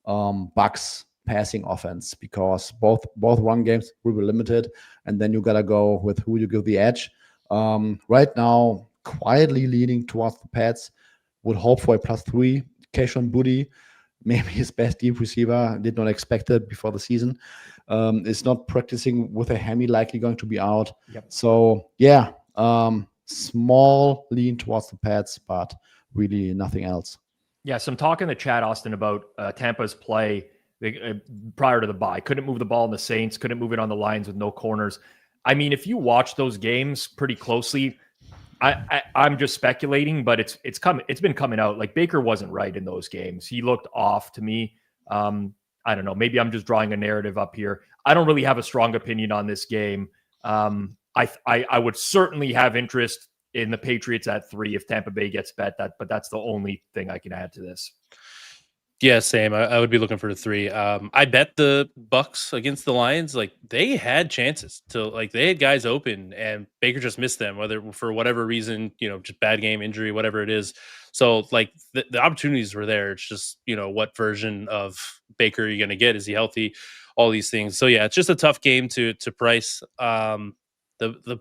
S2: Bucs passing offense, because both run games will be limited, and then you gotta go with who you give the edge. Right now, quietly leaning towards the Pats. Would hope for a +3. Kayshon Boutte, maybe his best deep receiver, did not expect it before the season. Is not practicing with a hammy, likely going to be out. So yeah, small lean towards the Pats, but really nothing else.
S1: Yeah, some talk in the chat, Austin, about Tampa's play prior to the bye. Couldn't move the ball in the Saints, couldn't move it on the Lions with no corners. I mean, if you watch those games pretty closely, I'm just speculating, but it's been coming out. Like, Baker wasn't right in those games. He looked off to me. I don't know. Maybe I'm just drawing a narrative up here. I don't really have a strong opinion on this game. I would certainly have interest in the Patriots at 3 if Tampa Bay gets bet. But that's the only thing I can add to this.
S3: Yeah, same. I would be looking for the 3. I bet the Bucks against the Lions. Like, they had chances to, like, they had guys open and Baker just missed them, whether for whatever reason, just bad game, injury, whatever it is. So, like, the opportunities were there. It's just, what version of Baker are you going to get? Is he healthy? All these things. So yeah, it's just a tough game to price. The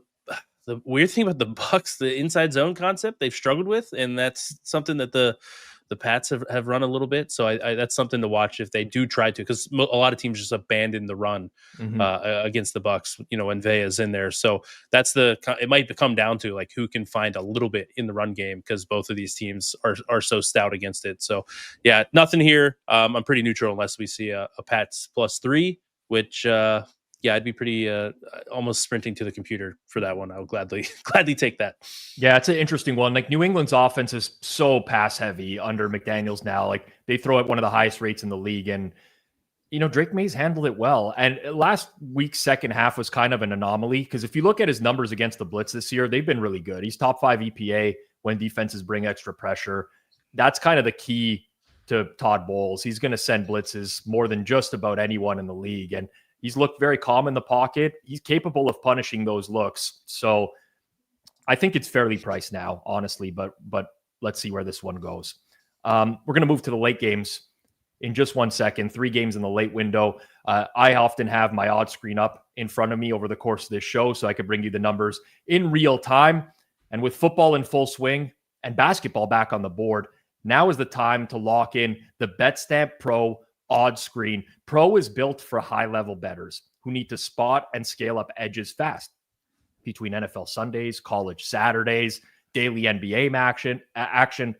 S3: weird thing about the Bucks, the inside zone concept, they've struggled with, and that's something that the Pats have run a little bit. So I that's something to watch if they do try to, because a lot of teams just abandon the run against the Bucks, when Vea's in there. So it might come down to like who can find a little bit in the run game, because both of these teams are so stout against it. So yeah, nothing here. I'm pretty neutral unless we see a Pats +3, which yeah, I'd be pretty almost sprinting to the computer for that one. I would gladly take that.
S1: Yeah, it's an interesting one. Like, New England's offense is so pass heavy under McDaniels now. Like, they throw at one of the highest rates in the league, and Drake May's handled it well. And last week's second half was kind of an anomaly, because if you look at his numbers against the blitz this year, they've been really good. He's top 5 EPA when defenses bring extra pressure. That's kind of the key to Todd Bowles. He's going to send blitzes more than just about anyone in the league, and he's looked very calm in the pocket. He's capable of punishing those looks. So I think it's fairly priced now, honestly, but let's see where this one goes. We're going to move to the late games in just 1 second. 3 games in the late window. I often have my odds screen up in front of me over the course of this show, so I could bring you the numbers in real time. And with football in full swing and basketball back on the board, now is the time to lock in the BetStamp Pro odds screen. Pro is built for high-level bettors who need to spot and scale up edges fast between NFL Sundays, college Saturdays, daily NBA action.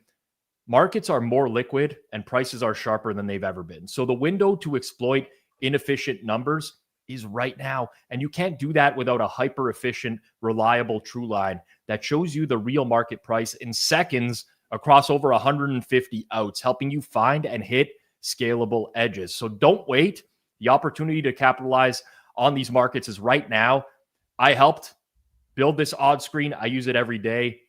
S1: Markets are more liquid and prices are sharper than they've ever been. So the window to exploit inefficient numbers is right now. And you can't do that without a hyper-efficient, reliable true line that shows you the real market price in seconds across over 150 outs, helping you find and hit scalable edges. So don't wait. The opportunity to capitalize on these markets is right now. I helped build this odds screen. I use it every day.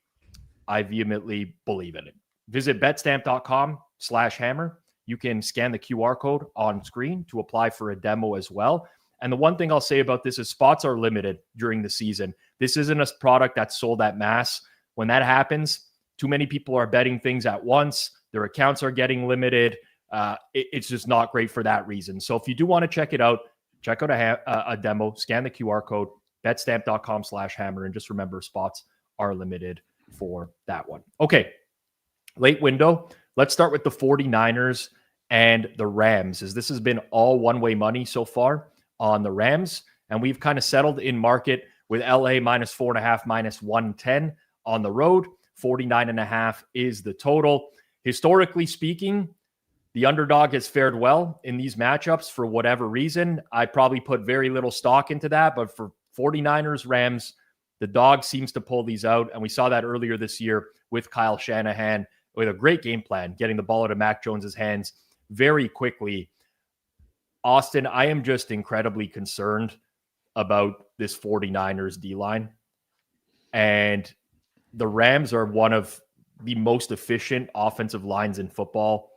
S1: I vehemently believe in it. Visit betstamp.com/hammer. You can scan the QR code on screen to apply for a demo as well. And the one thing I'll say about this is spots are limited during the season. This isn't a product that's sold at mass. When that happens, too many people are betting things at once. Their accounts are getting limited. It's just not great for that reason. So if you do want to check out a demo, scan the QR code, betstamp.com/hammer, and just remember, spots are limited for that one. Okay, late window. Let's start with the 49ers and the Rams, as this has been all one-way money so far on the Rams, and we've kind of settled in market with LA -4.5, -110 on the road. 49.5 is the total. Historically speaking, the underdog has fared well in these matchups for whatever reason. I probably put very little stock into that, but for 49ers, Rams, the dog seems to pull these out. And we saw that earlier this year with Kyle Shanahan with a great game plan, getting the ball out of Mac Jones's hands very quickly. Austin, I am just incredibly concerned about this 49ers D-line. And the Rams are one of the most efficient offensive lines in football.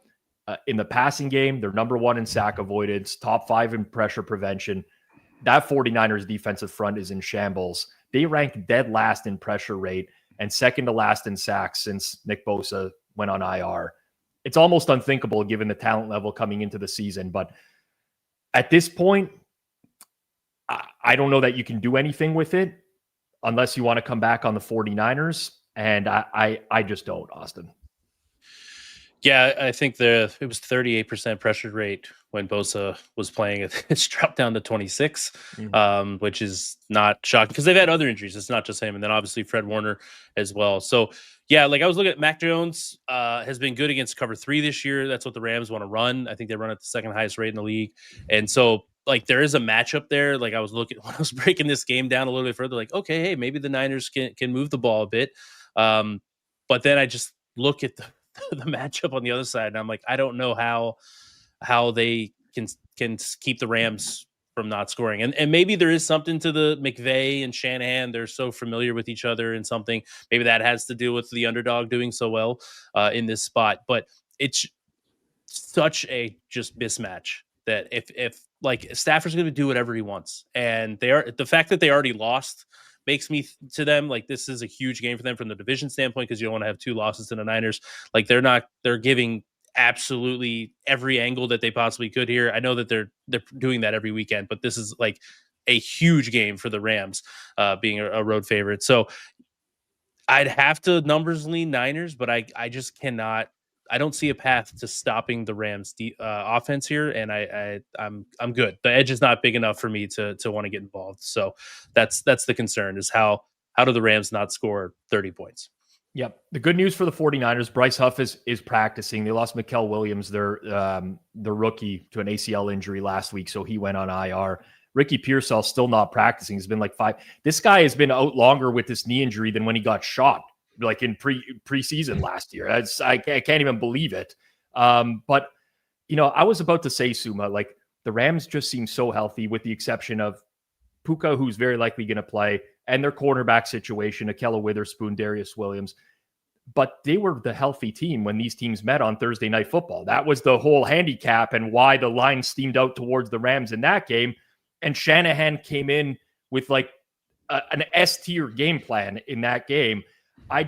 S1: In the passing game, they're number 1 in sack avoidance, top 5 in pressure prevention. That 49ers defensive front is in shambles. They rank dead last in pressure rate and second to last in sacks since Nick Bosa went on IR. It's almost unthinkable given the talent level coming into the season. But at this point, I don't know that you can do anything with it unless you want to come back on the 49ers. And I just don't, Austin.
S3: Yeah, I think it was 38% pressure rate when Bosa was playing. It's dropped down to 26, which is not shocking because they've had other injuries. It's not just him. And then obviously Fred Warner as well. So, yeah, like I was looking at Mac Jones has been good against cover 3 this year. That's what the Rams want to run. I think they run at the second highest rate in the league. And so, like, there is a matchup there. Like, I was looking when I was breaking this game down a little bit further, like, okay, hey, maybe the Niners can move the ball a bit. But then I just look at the matchup on the other side, and I'm like, I don't know how they can keep the Rams from not scoring. And maybe there is something to the McVay and Shanahan. They're so familiar with each other, and something maybe that has to do with the underdog doing so well in this spot. But it's such a just mismatch that if like Stafford's going to do whatever he wants, and the fact that they already lost makes me to them like this is a huge game for them from the division standpoint, because you don't want to have 2 losses to the Niners. Like they're giving absolutely every angle that they possibly could here. I know that they're doing that every weekend, but this is like a huge game for the Rams, being a road favorite. So I'd have to numbers lean Niners, but I just cannot. I don't see a path to stopping the Rams offense here, and I'm good. The edge is not big enough for me to want to get involved. So that's the concern, is how do the Rams not score 30 points?
S1: Yep. The good news for the 49ers, Bryce Huff is practicing. They lost Mikael Williams, their rookie, to an ACL injury last week, so he went on IR. Ricky Pearsall still not practicing. He's been like 5. This guy has been out longer with this knee injury than when he got shot, like in preseason last year. I can't even believe it. But, I was about to say, Suuma, like the Rams just seem so healthy, with the exception of Puka, who's very likely going to play, and their cornerback situation, Akella Witherspoon, Darius Williams. But they were the healthy team when these teams met on Thursday Night Football. That was the whole handicap and why the line steamed out towards the Rams in that game. And Shanahan came in with like an S-tier game plan in that game. Now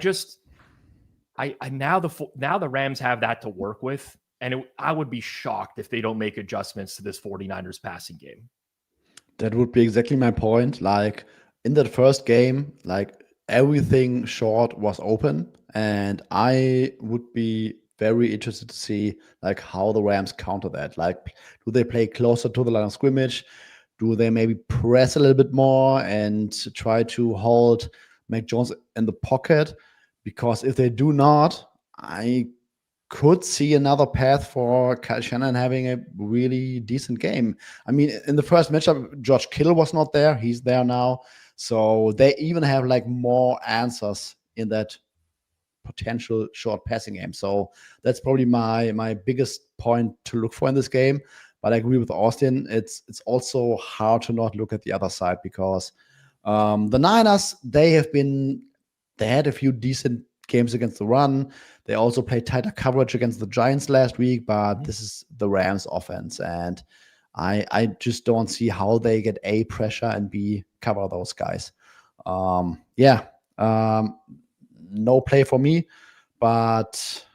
S1: the Rams have that to work with. And I would be shocked if they don't make adjustments to this 49ers passing game.
S2: That would be exactly my point. Like in that first game, like everything short was open, and I would be very interested to see like how the Rams counter that. Like, do they play closer to the line of scrimmage? Do they maybe press a little bit more and try to hold Mac Jones in the pocket? Because if they do not, I could see another path for Kyle Shanahan having a really decent game. I mean, in the first matchup, George Kittle was not there. He's there now. So they even have like more answers in that potential short passing game. So that's probably my biggest point to look for in this game. But I agree with Austin. It's also hard to not look at the other side, because the Niners, they had a few decent games against the run. They also played tighter coverage against the Giants last week, but this is the Rams offense, and I just don't see how they get A, pressure, and B, cover those guys. No play for me, but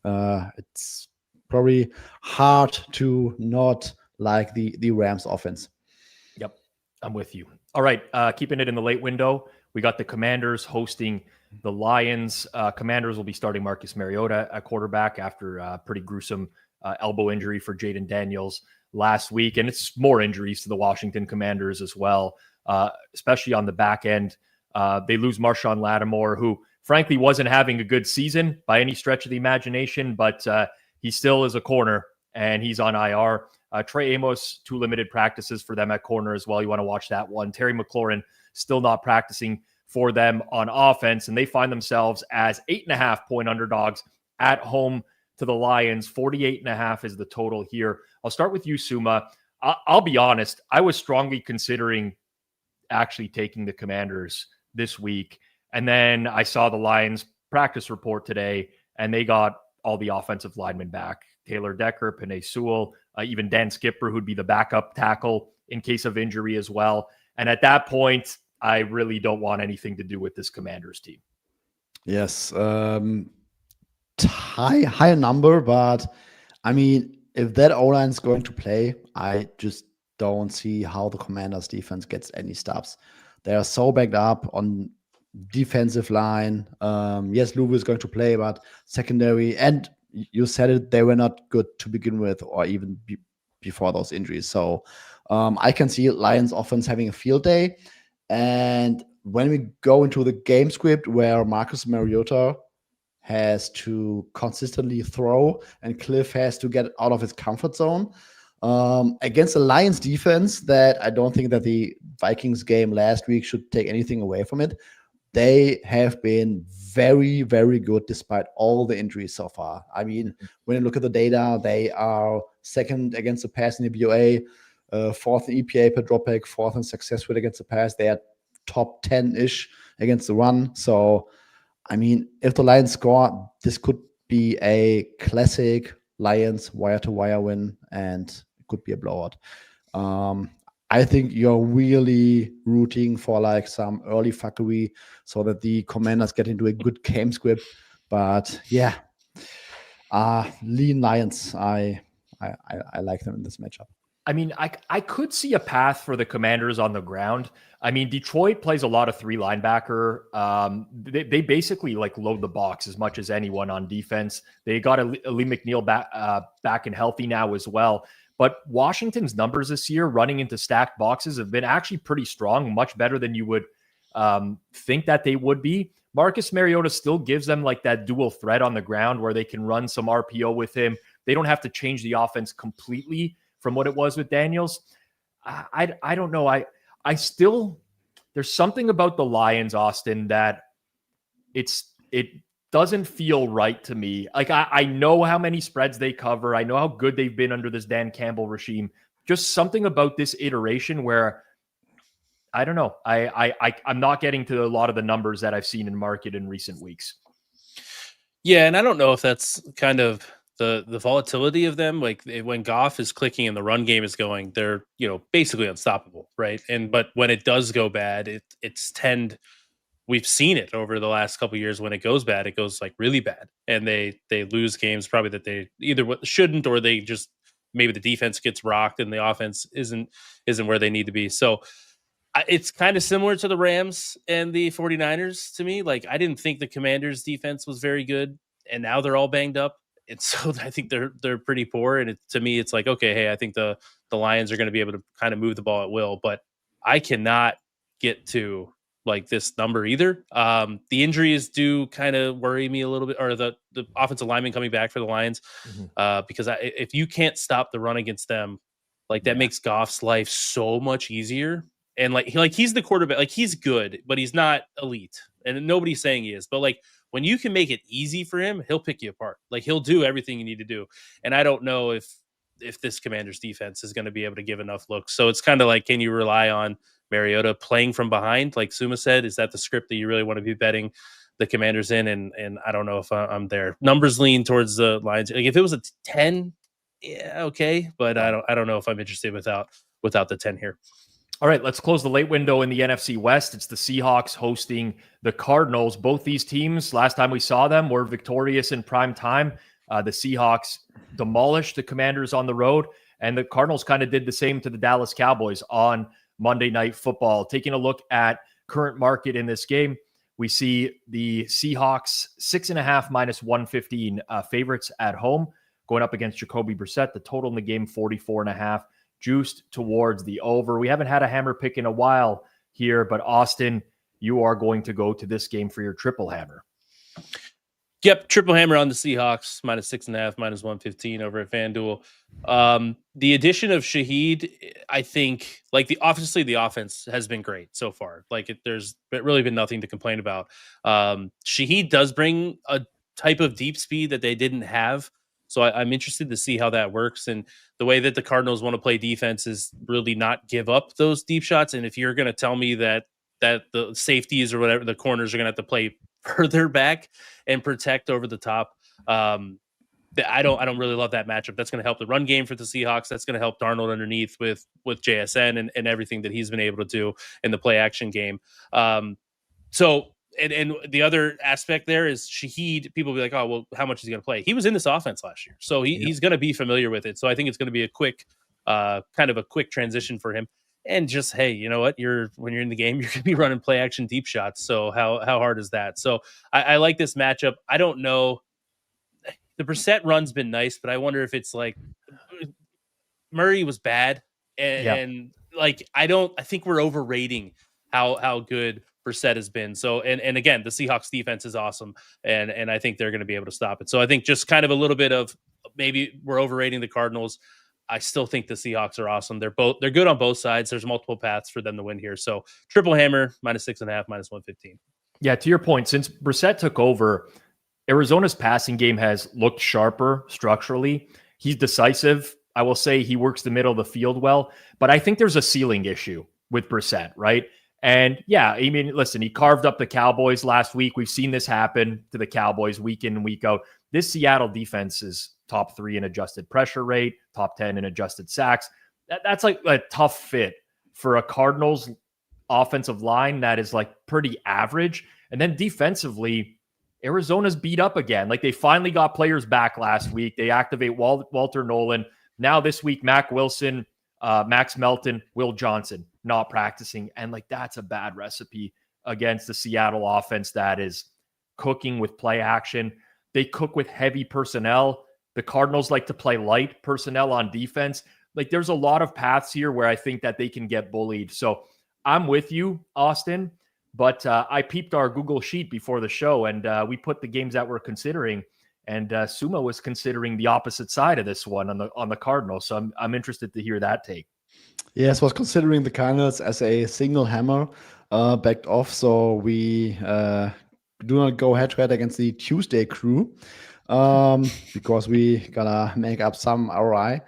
S2: it's probably hard to not like the Rams offense.
S1: Yep, I'm with you. All right, keeping it in the late window, we got the Commanders hosting the Lions. Commanders will be starting Marcus Mariota at quarterback after a pretty gruesome elbow injury for Jaden Daniels last week. And it's more injuries to the Washington Commanders as well, especially on the back end. They lose Marshawn Lattimore, who frankly wasn't having a good season by any stretch of the imagination, but he still is a corner and he's on IR. Trey Amos, 2 limited practices for them at corner as well. You want to watch that one. Terry McLaurin still not practicing for them on offense, and they find themselves as 8.5-point underdogs at home to the Lions. 48.5 is the total here. I'll start with you, Suuma. I'll be honest. I was strongly considering actually taking the Commanders this week, and then I saw the Lions practice report today, and they got all the offensive linemen back. Taylor Decker, Penei Sewell, even Dan Skipper, who'd be the backup tackle in case of injury as well. And at that point, I really don't want anything to do with this Commanders team.
S2: Yes. High number, but I mean, if that O-line is going to play, I just don't see how the Commanders defense gets any stops. They are so backed up on defensive line. Yes, Louis is going to play, but secondary, and you said it, they were not good to begin with, or even before those injuries. So I can see Lions offense having a field day. And when we go into the game script where Marcus Mariota has to consistently throw and Cliff has to get out of his comfort zone against the Lions defense, that I don't think that the Vikings game last week should take anything away from it. They have been very, very good despite all the injuries so far. I mean, when you look at the data, they are second against the pass in the BOA. fourth in EPA per dropback, fourth in success rate against the pass. They are top 10-ish against the run. So, I mean, if the Lions score, this could be a classic Lions wire-to-wire win, and it could be a blowout. I think you're really rooting for like some early fuckery so that the Commanders get into a good game script. But yeah, lean Lions. I like them in this matchup.
S1: I mean, I could see a path for the Commanders on the ground. I mean, Detroit plays a lot of 3 linebacker. They basically like load the box as much as anyone on defense. They got Lee McNeil back and healthy now as well. But Washington's numbers this year running into stacked boxes have been actually pretty strong, much better than you would think that they would be. Marcus Mariota still gives them like that dual threat on the ground where they can run some RPO with him. They don't have to change the offense completely from what it was with Daniels. I don't know. I still, there's something about the Lions, Austin, that it doesn't feel right to me. Like I know how many spreads they cover. I know how good they've been under this Dan Campbell regime. Just something about this iteration where I don't know. I'm not getting to a lot of the numbers that I've seen in market in recent weeks.
S3: Yeah, and I don't know if that's kind of the volatility of them. Like when Goff is clicking and the run game is going, they're basically unstoppable, right? But when it does go bad, we've seen it over the last couple of years. When it goes bad, it goes like really bad, and they lose games probably that they either shouldn't, or they just maybe the defense gets rocked and the offense isn't where they need to be. So it's kind of similar to the Rams and the 49ers to me. Like I didn't think the Commanders defense was very good, and now they're all banged up. And so I think they're pretty poor. And to me, it's like, okay, hey, I think the Lions are going to be able to kind of move the ball at will, but I cannot get to like this number either. The injuries do kind of worry me a little bit, or the offensive lineman coming back for the Lions, because if you can't stop the run against them, like that makes Goff's life so much easier. And like he's the quarterback, like he's good, but he's not elite, and nobody's saying he is. But like when you can make it easy for him, he'll pick you apart. Like he'll do everything you need to do. And I don't know if this Commanders defense is going to be able to give enough looks. So it's kind of like, can you rely on Mariota playing from behind? Like Suuma said, is that the script that you really want to be betting the Commanders in? And I don't know if I'm there. Numbers lean towards the Lions. Like if it was a 10, yeah, okay. But I don't know if I'm interested without the 10 here.
S1: All right, let's close the late window in the NFC West. It's the Seahawks hosting the Cardinals. Both these teams, last time we saw them, were victorious in prime time. The Seahawks demolished the Commanders on the road, and the Cardinals kind of did the same to the Dallas Cowboys on Monday Night Football. Taking a look at current market in this game, we see the Seahawks 6.5 minus 115 favorites at home, going up against Jacoby Brissett. The total in the game, 44.5. Juiced towards the over. We haven't had a hammer pick in a while here, but Austin, you are going to go to this game for your triple hammer.
S3: Yep, triple hammer on the Seahawks, minus 6.5, minus 115 over at FanDuel. The addition of Shaheed, I think, like obviously the offense has been great so far. Like there's really been nothing to complain about. Shaheed does bring a type of deep speed that they didn't have. So I'm interested to see how that works. And the way that the Cardinals want to play defense is really not give up those deep shots. And if you're going to tell me that the safeties or whatever, the corners are going to have to play further back and protect over the top, I don't really love that matchup. That's going to help the run game for the Seahawks. That's going to help Darnold underneath with JSN and everything that he's been able to do in the play action game. And the other aspect there is Shaheed. People will be like, oh, well, how much is he going to play? He was in this offense last year, so he's going to be familiar with it. So I think it's going to be a quick, kind of a quick transition for him. And just, hey, you know what? When you're in the game, you're going to be running play action deep shots. So how hard is that? So I like this matchup. I don't know. The Brissett run's been nice, but I wonder if it's like Murray was bad, and like I think we're overrating how good Brissett has been. So and again, the Seahawks defense is awesome, and I think they're going to be able to stop it. So I think just kind of a little bit of maybe we're overrating the Cardinals. I still think the Seahawks are awesome. They're good on both sides. There's multiple paths for them to win here. So triple hammer, minus 6.5, minus 115.
S1: Yeah, to your point, since Brissett took over, Arizona's passing game has looked sharper structurally. He's decisive. I will say he works the middle of the field well, but I think there's a ceiling issue with Brissett, right? And yeah, I mean, listen, he carved up the Cowboys last week. We've seen this happen to the Cowboys week in and week out. This Seattle defense is top 3 in adjusted pressure rate, top 10 in adjusted sacks. That's like a tough fit for a Cardinals offensive line that is like pretty average. And then defensively, Arizona's beat up again. Like they finally got players back last week. They activate Walter Nolan. Now this week, Max Melton, Will Johnson not practicing. And like that's a bad recipe against the Seattle offense that is cooking with play action. They cook with heavy personnel. The Cardinals like to play light personnel on defense. Like there's a lot of paths here where I think that they can get bullied. So I'm with you, Austin, but I peeped our Google sheet before the show and we put the games that we're considering, and Suuma was considering the opposite side of this one on the Cardinals. So I'm interested to hear that take.
S2: Yes, was considering the Cardinals as a single hammer, backed off. So we do not go head-to-head against the Tuesday crew because we gotta make up some ROI.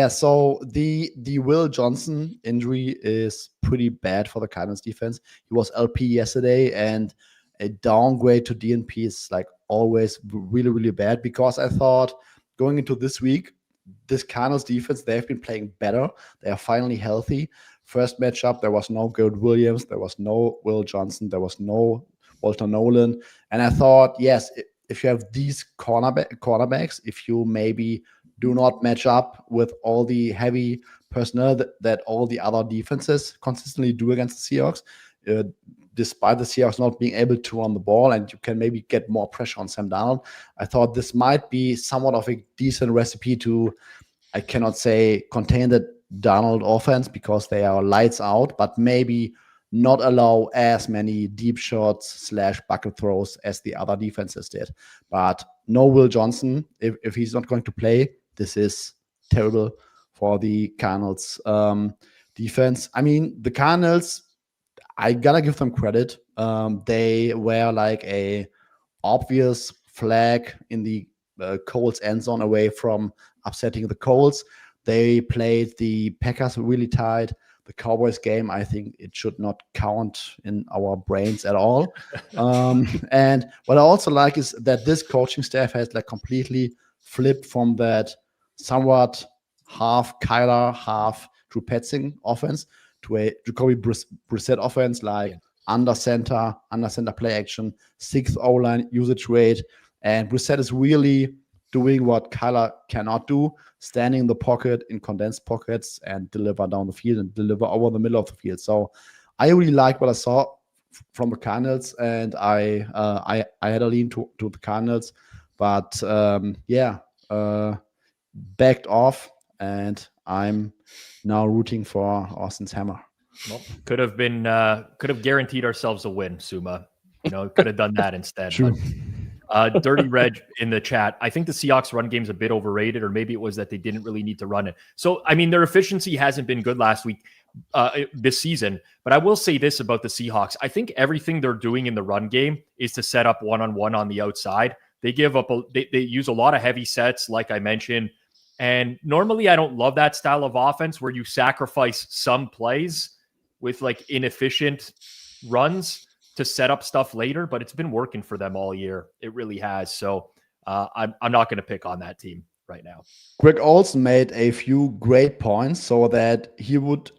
S2: So the Will Johnson injury is pretty bad for the Cardinals defense. He was LP yesterday, and a downgrade to DNP is like always really, really bad, because I thought going into this week, this Cardinals defense, they have been playing better. They are finally healthy. First matchup, there was no Garrett Williams, there was no Will Johnson, there was no Walter Nolan. And I thought, yes, if you have these cornerbacks, if you maybe do not match up with all the heavy personnel that all the other defenses consistently do against the Seahawks, despite the Seahawks not being able to run the ball, and you can maybe get more pressure on Sam Darnold, I thought this might be somewhat of a decent recipe to, I cannot say contain the Darnold offense because they are lights out, but maybe not allow as many deep shots / bucket throws as the other defenses did. But no Will Johnson, if he's not going to play, this is terrible for the Cardinals defense. I mean, the Cardinals, I gotta give them credit. They were like a obvious flag in the Colts end zone away from upsetting the Colts. They played the Packers really tight. The Cowboys game, I think it should not count in our brains at all. And what I also like is that this coaching staff has like completely flipped from that somewhat half Kyler, half Drew Petzing offense to a Jacoby Brissett offense, like under center play action, 6th O-line usage rate. And Brissett is really doing what Kyler cannot do, standing in the pocket in condensed pockets and deliver down the field and deliver over the middle of the field. So I really like what I saw from the Cardinals, and I had a lean to the Cardinals, but backed off, and I'm now rooting for Austin's hammer.
S1: Well, could have guaranteed ourselves a win, Suuma. Could have done that instead.
S2: True.
S1: Dirty Reg in the chat. I think the Seahawks run game is a bit overrated, or maybe it was that they didn't really need to run it. So, I mean, their efficiency hasn't been good this season, but I will say this about the Seahawks. I think everything they're doing in the run game is to set up one-on-one on the outside. They they use a lot of heavy sets, like I mentioned. And normally I don't love that style of offense where you sacrifice some plays with like inefficient runs to set up stuff later, but it's been working for them all year. It really has. So I'm not going to pick on that team right now.
S2: Greg Olsen made a few great points, so that he would,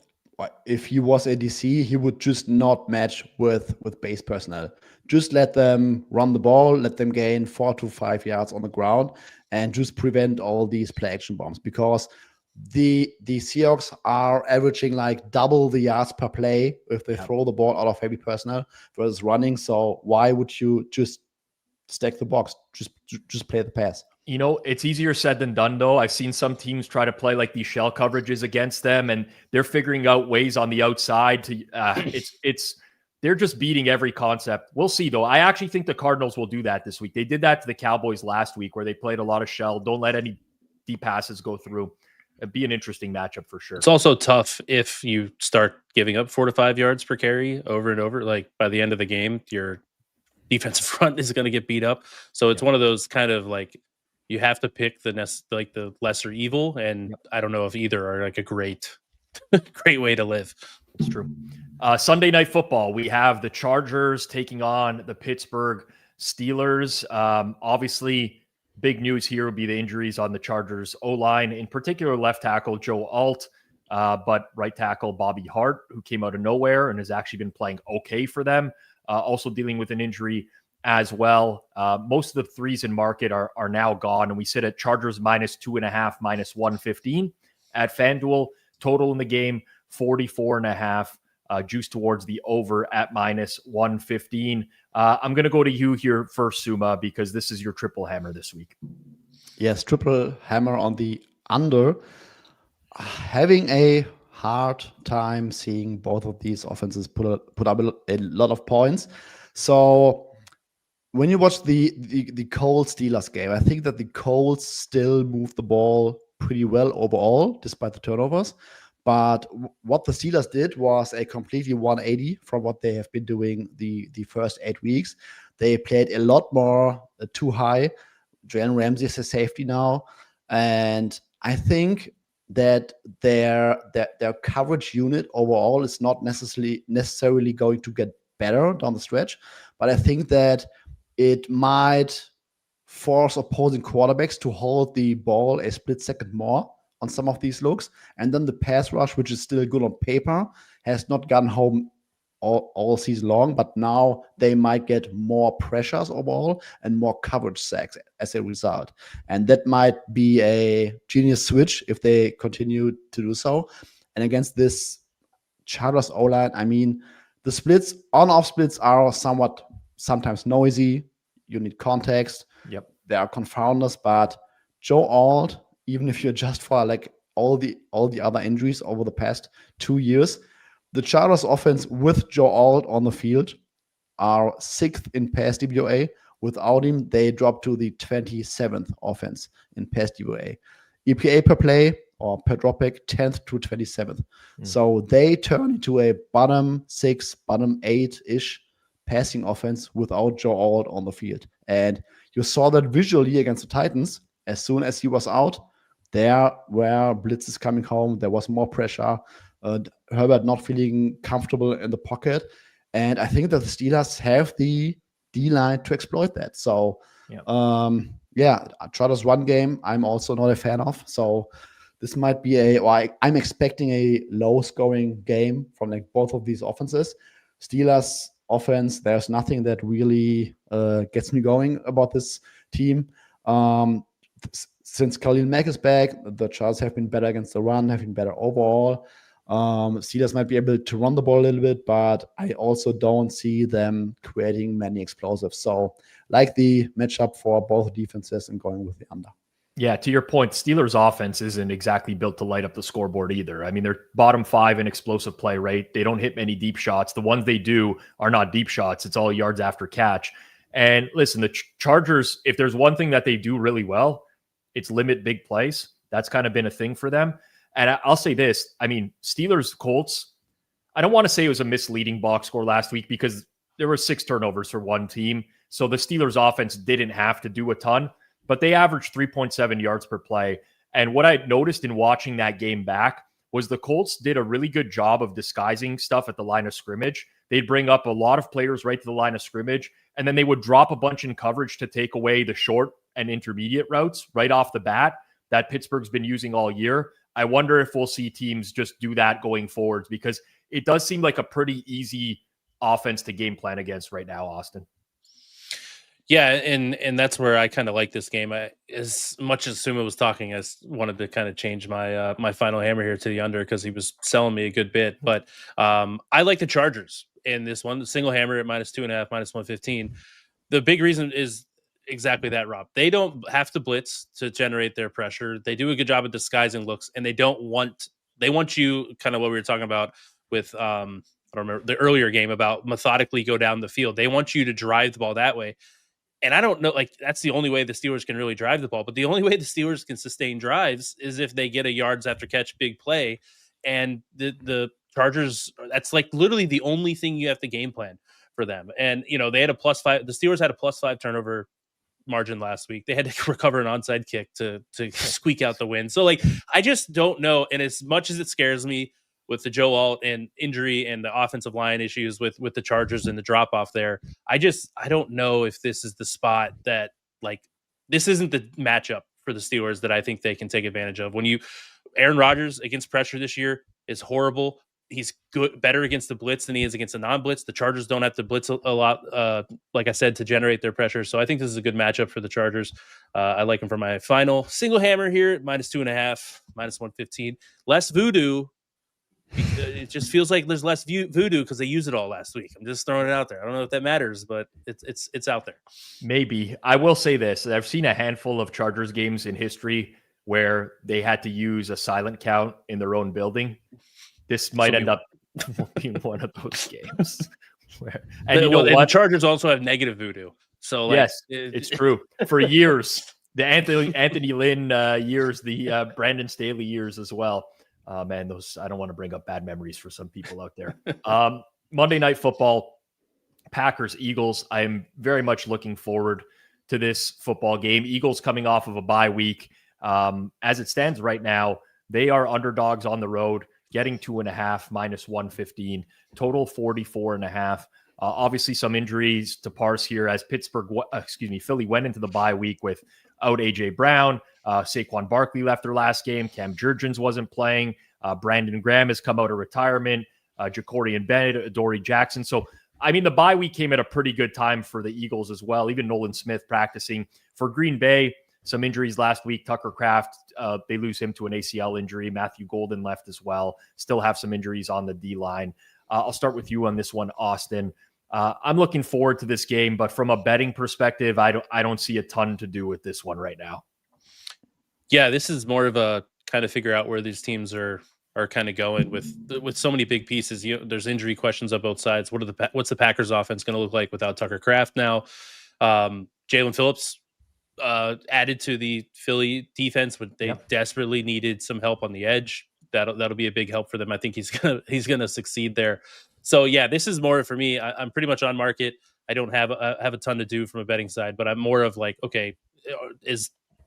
S2: if he was a DC, he would just not match with base personnel. Just let them run the ball, let them gain 4 to 5 yards on the ground, and just prevent all these play action bombs, because the Seahawks are averaging like double the yards per play if they throw the ball out of heavy personnel versus running. So why would you just stack the box? Just play the pass.
S1: It's easier said than done, though. I've seen some teams try to play like these shell coverages against them, and they're figuring out ways on the outside to they're just beating every concept. We'll see, though. I actually think the Cardinals will do that this week. They did that to the Cowboys last week, where they played a lot of shell. Don't let any deep passes go through. It'd be an interesting matchup for sure.
S3: It's also tough if you start giving up 4 to 5 yards per carry over and over. Like by the end of the game, your defensive front is going to get beat up. So it's one of those kind of like you have to pick the lesser evil, and I don't know if either are like a great way to live.
S1: It's true. Sunday Night Football, we have the Chargers taking on the Pittsburgh Steelers. Obviously, big news here would be the injuries on the Chargers O-line, in particular left tackle Joe Alt, but right tackle Bobby Hart, who came out of nowhere and has actually been playing okay for them, also dealing with an injury as well. Most of the threes in market are now gone, and we sit at Chargers -2.5, -115 at FanDuel. Total in the game 44.5. Juice towards the over at -115. I'm going to go to you here first, Suuma, because this is your triple hammer this week.
S2: Yes, triple hammer on the under. Having a hard time seeing both of these offenses put up a lot of points. So when you watch the Colts Steelers game, I think that the Colts still move the ball pretty well overall, despite the turnovers. But what the Steelers did was a completely 180 from what they have been doing the first 8 weeks. They played a lot more too high. Jalen Ramsey is a safety now. And I think that their coverage unit overall is not necessarily going to get better down the stretch. But I think that it might force opposing quarterbacks to hold the ball a split second more on some of these looks. And then the pass rush, which is still good on paper, has not gone home all season long, but now they might get more pressures overall and more coverage sacks as a result. And that might be a genius switch if they continue to do so. And against this Chargers O-line, I mean, the splits, on-off splits are sometimes noisy. You need context.
S1: Yep.
S2: There are confounders, but Joe Alt, even if you adjust for like all the other injuries over the past 2 years, the Chargers offense with Joe Alt on the field are 6th in pass DVOA. Without him, they drop to the 27th offense in pass DVOA. EPA per play or per dropback, 10th to 27th. So they turn into a bottom 6, bottom 8-ish passing offense without Joe Alt on the field. And you saw that visually against the Titans. As soon as he was out, there were blitzes coming home. There was more pressure. Herbert not feeling comfortable in the pocket. And I think that the Steelers have the D-line to exploit that. So, Chargers run game, I'm also not a fan of. So this might be I'm expecting a low-scoring game from like both of these offenses. Steelers offense, there's nothing that really gets me going about this team. Since Khalil Mack is back, the Chargers have been better against the run, have been better overall. Steelers might be able to run the ball a little bit, but I also don't see them creating many explosives. So like the matchup for both defenses and going with the under.
S1: Yeah, to your point, Steelers offense isn't exactly built to light up the scoreboard either. I mean, they're bottom 5 in explosive play rate. They don't hit many deep shots. The ones they do are not deep shots. It's all yards after catch. And listen, the Chargers, if there's one thing that they do really well, it's limit big plays. That's kind of been a thing for them. And I'll say this, I mean, Steelers, Colts, I don't want to say it was a misleading box score last week because there were 6 turnovers for one team. So the Steelers offense didn't have to do a ton, but they averaged 3.7 yards per play. And what I noticed in watching that game back was the Colts did a really good job of disguising stuff at the line of scrimmage. They'd bring up a lot of players right to the line of scrimmage, and then they would drop a bunch in coverage to take away the short and intermediate routes right off the bat that Pittsburgh's been using all year. I wonder if we'll see teams just do that going forwards, because it does seem like a pretty easy offense to game plan against right now, Austin.
S3: Yeah, and that's where I kind of like this game. As much as Suuma was talking, I wanted to kind of change my my final hammer here to the under because he was selling me a good bit. But I like the Chargers in this one. The single hammer at -2.5, -115. The big reason is exactly that, Rob. They don't have to blitz to generate their pressure. They do a good job of disguising looks, and they want you, kind of what we were talking about with I don't remember the earlier game about methodically go down the field. They want you to drive the ball that way. And I don't know, like, that's the only way the Steelers can really drive the ball. But the only way the Steelers can sustain drives is if they get a yards after catch big play. And the Chargers, that's like literally the only thing you have to game plan for them. And, you know, they had a +5. The Steelers had a +5 turnover margin last week. They had to recover an onside kick to squeak out the win. So like, I just don't know. And as much as it scares me with the Joe Alt and injury and the offensive line issues with the Chargers and the drop off there, I don't know if this is the spot that, like, this isn't the matchup for the Steelers that I think they can take advantage of. Aaron Rodgers against pressure this year is horrible. He's better against the blitz than he is against the non-blitz. The Chargers don't have to blitz a lot, like I said, to generate their pressure. So I think this is a good matchup for the Chargers. I like them for my final single hammer here, -2.5, -115. Less voodoo. It just feels like there's less voodoo because they used it all last week. I'm just throwing it out there. I don't know if that matters, but it's out there.
S1: Maybe. I will say this. I've seen a handful of Chargers games in history where they had to use a silent count in their own building. This might end up being one of those games. And
S3: the Chargers also have negative voodoo. So
S1: yes, it's true. For years, the Anthony Lynn years, the Brandon Staley years as well. Man, I don't want to bring up bad memories for some people out there. Monday Night Football, Packers, Eagles. I am very much looking forward to this football game. Eagles coming off of a bye week. As it stands right now, they are underdogs on the road, getting 2.5, -115, total 44.5. Obviously some injuries to parse here as Philly went into the bye week without AJ Brown. Saquon Barkley left their last game. Cam Jurgens wasn't playing. Brandon Graham has come out of retirement. Ja'Cory Bennett, Adoree Jackson. So, I mean, the bye week came at a pretty good time for the Eagles as well. Even Nolan Smith practicing. For Green Bay, some injuries last week. Tucker Kraft, they lose him to an ACL injury. Matthew Golden left as well. Still have some injuries on the D-line. I'll start with you on this one, Austin. I'm looking forward to this game, but from a betting perspective, I don't see a ton to do with this one right now.
S3: Yeah, this is more of a kind of figure out where these teams are kind of going with so many big pieces. There's injury questions on both sides. What's the Packers offense going to look like without Tucker Kraft now? Jalen Phillips added to the Philly defense, but they desperately needed some help on the edge. That'll be a big help for them. I think he's gonna succeed there. So yeah, this is more for me. I'm pretty much on market. I don't have a ton to do from a betting side, but I'm more of like, okay,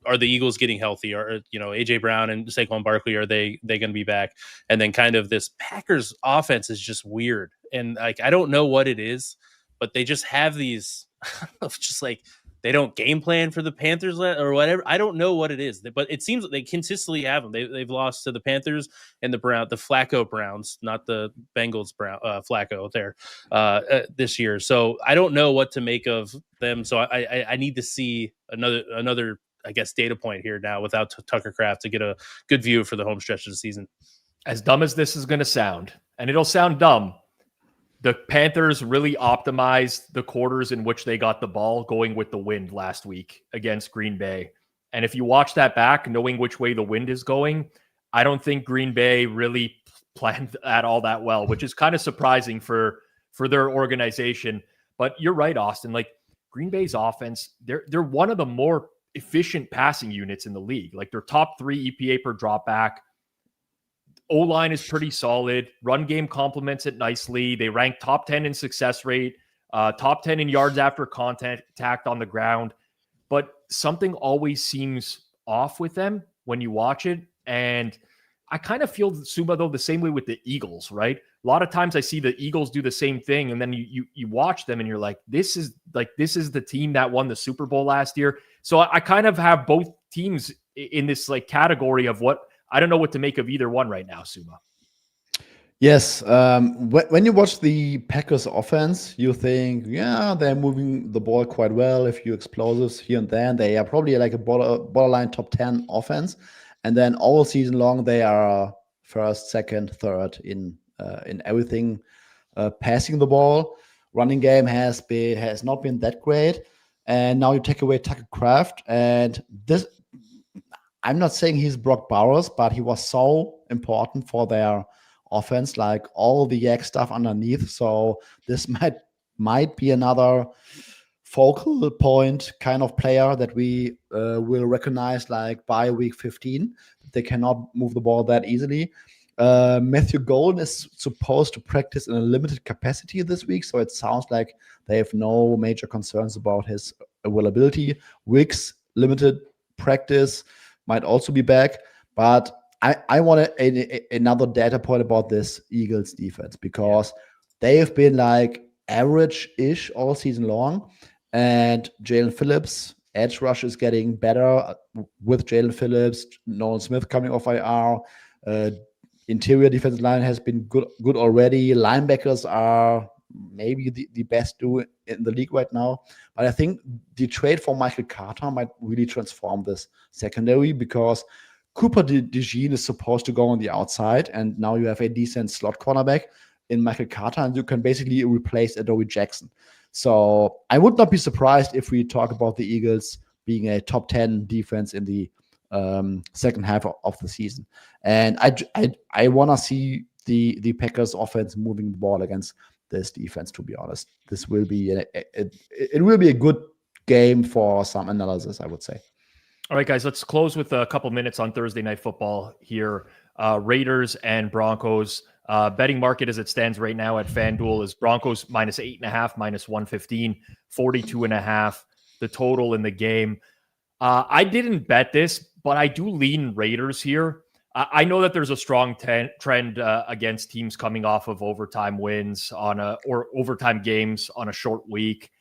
S3: are the Eagles getting healthy? Or AJ Brown and Saquon Barkley, are they going to be back? And then kind of this Packers offense is just weird, and like I don't know what it is, but they just have these just like. They don't game plan for the Panthers or whatever. I don't know what it is, but it seems like they consistently have them. They've lost to the Panthers and the Flacco Browns, not the Bengals Flacco there this year. So I don't know what to make of them. So I need to see another I guess data point here now without Tucker Kraft to get a good view for the home stretch of the season.
S1: As dumb as this is going to sound, and it'll sound dumb, the Panthers really optimized the quarters in which they got the ball going with the wind last week against Green Bay. And if you watch that back, knowing which way the wind is going, I don't think Green Bay really planned that all that well, which is kind of surprising for their organization. But you're right, Austin. Like Green Bay's offense, they're one of the more efficient passing units in the league. Like they're top 3 EPA per drop back. O-line is pretty solid. Run game complements it nicely. They rank top 10 in success rate, top 10 in yards after contact on the ground. But something always seems off with them when you watch it. And I kind of feel, Suuma, though, the same way with the Eagles, right? A lot of times I see the Eagles do the same thing, and then you watch them and you're like, this is the team that won the Super Bowl last year. So I kind of have both teams in this like category of what I don't know what to make of either one right now, Suuma.
S2: Yes. When you watch the Packers offense, you think, yeah, they're moving the ball quite well. A few explosives here and there. And they are probably like a borderline top 10 offense. And then all season long, they are first, second, third in everything. Passing the ball, running game has not been that great. And now you take away Tucker Kraft, and this. I'm not saying he's Brock Bowers, but he was so important for their offense, like all the yak stuff underneath. So this might be another focal point kind of player that we will recognize like by week 15. They cannot move the ball that easily. Matthew Golden is supposed to practice in a limited capacity this week, so it sounds like they have no major concerns about his availability. Wicks, limited practice, might also be back. But I want another data point about this Eagles defense, because they have been like average-ish all season long. And Jalen Phillips, edge rush is getting better with Jalen Phillips, Nolan Smith coming off IR. Interior defensive line has been good already. Linebackers are maybe the best duo in the league right now. But I think the trade for Michael Carter might really transform this secondary, because Cooper DeJean is supposed to go on the outside, and now you have a decent slot cornerback in Michael Carter, and you can basically replace Adoree Jackson. So I would not be surprised if we talk about the Eagles being a top 10 defense in the second half of the season. And I want to see the Packers offense moving the ball against this defense, to be honest. This will be it will be a good game for some analysis, I would say.
S1: All right, guys, let's close with a couple minutes on Thursday Night Football here. Raiders and Broncos. Betting market as it stands right now at FanDuel is Broncos -8.5, -115, 42.5, the total in the game. I didn't bet this, but I do lean Raiders here. I know that there's a strong trend against teams coming off of overtime wins or overtime games on a short week.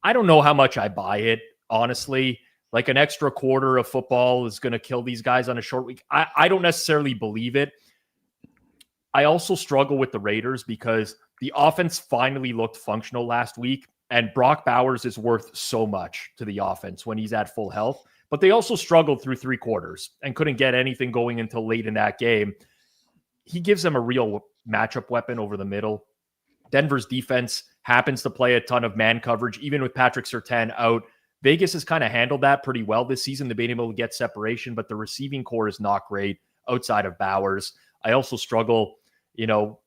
S1: I don't know how much I buy it, honestly. Like an extra quarter of football is going to kill these guys on a short week. I don't necessarily believe it. I also struggle with the Raiders because the offense finally looked functional last week, and Brock Bowers is worth so much to the offense when he's at full health. But they also struggled through 3 quarters and couldn't get anything going until late in that game. He gives them a real matchup weapon over the middle. Denver's defense happens to play a ton of man coverage, even with Patrick Surtain out. Vegas has kind of handled that pretty well this season. They've been able to get separation, but the receiving core is not great outside of Bowers. I also struggle,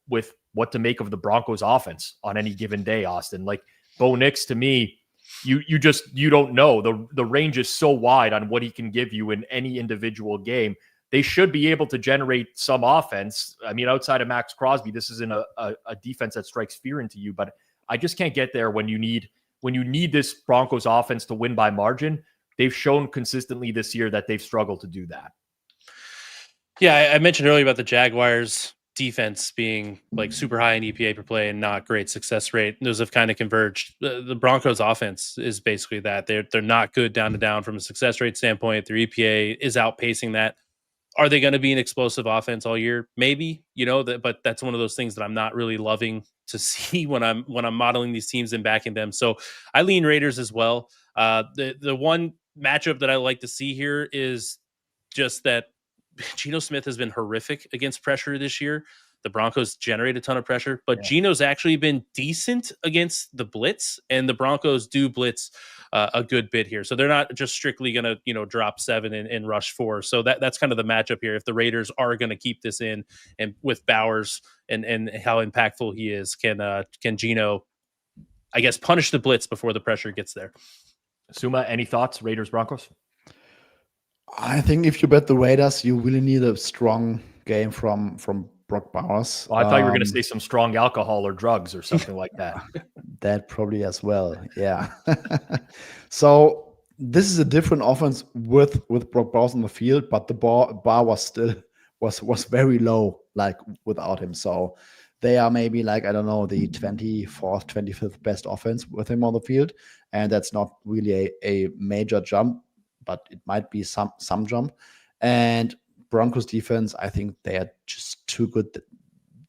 S1: with what to make of the Broncos offense on any given day, Austin. Like Bo Nix, to me, you don't know. The range is so wide on what he can give you in any individual game. They should be able to generate some offense. I mean, outside of Max Crosby, this isn't a defense that strikes fear into you, but I just can't get there when you need this Broncos offense to win by margin. They've shown consistently this year that they've struggled to do that.
S3: Yeah, I mentioned earlier about the Jaguars defense being like super high in EPA per play and not great success rate. Those have kind of converged. The Broncos offense is basically that. They're not good down to down from a success rate standpoint. Their EPA is outpacing that. Are they going to be an explosive offense all year? Maybe, but that's one of those things that I'm not really loving to see when I'm modeling these teams and backing them. So I lean Raiders as well. The one matchup that I like to see here is just that Geno Smith has been horrific against pressure this year. The Broncos generate a ton of pressure, but Geno's actually been decent against the blitz, and the Broncos do blitz a good bit here. So they're not just strictly going to, drop 7 and rush 4. So that's kind of the matchup here. If the Raiders are going to keep this in, and with Bowers and how impactful he is, can Geno, I guess, punish the blitz before the pressure gets there?
S1: Suuma, any thoughts? Raiders, Broncos?
S2: I think if you bet the Raiders, you really need a strong game from Brock Bowers.
S1: Well, I thought you were going to say some strong alcohol or drugs or something like that.
S2: That probably as well, yeah. So this is a different offense with Brock Bowers on the field, but the bar was still was very low, like without him. So they are maybe like, I don't know, the 24th, 25th best offense with him on the field, and that's not really a major jump, but it might be some jump. And Broncos defense, I think they are just too good.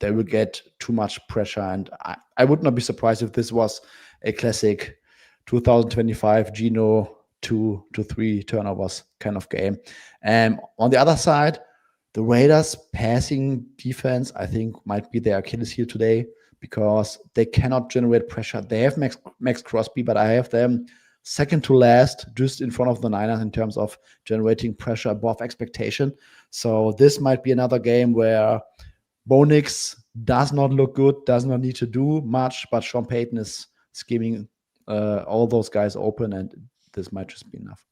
S2: They will get too much pressure, and I would not be surprised if this was a classic 2025 Geno 2 to 3 turnovers kind of game. And on the other side, the Raiders passing defense, I think, might be their Achilles heel today, because they cannot generate pressure. They have Max Crosby, but I have them second to last, just in front of the Niners in terms of generating pressure above expectation. So this might be another game where Bo Nix does not look good, does not need to do much, but Sean Payton is scheming all those guys open, and this might just be enough.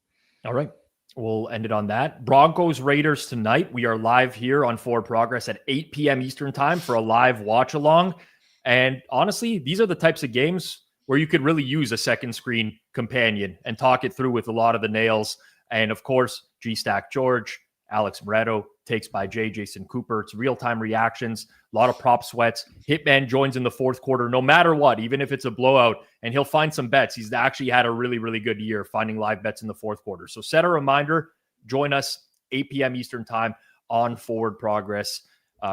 S1: All right. We'll end it on that. Broncos Raiders tonight. We are live here on Forward Progress at 8 p.m. Eastern time for a live watch along. And honestly, these are the types of games where you could really use a second screen companion and talk it through with a lot of the nails. And of course, G-Stack George, Alex Moretto, takes by Jason Cooper. It's real-time reactions, a lot of prop sweats. Hitman joins in the fourth quarter, no matter what, even if it's a blowout, and he'll find some bets. He's actually had a really, really good year finding live bets in the fourth quarter. So set a reminder, join us 8 p.m. Eastern time on Forward Progress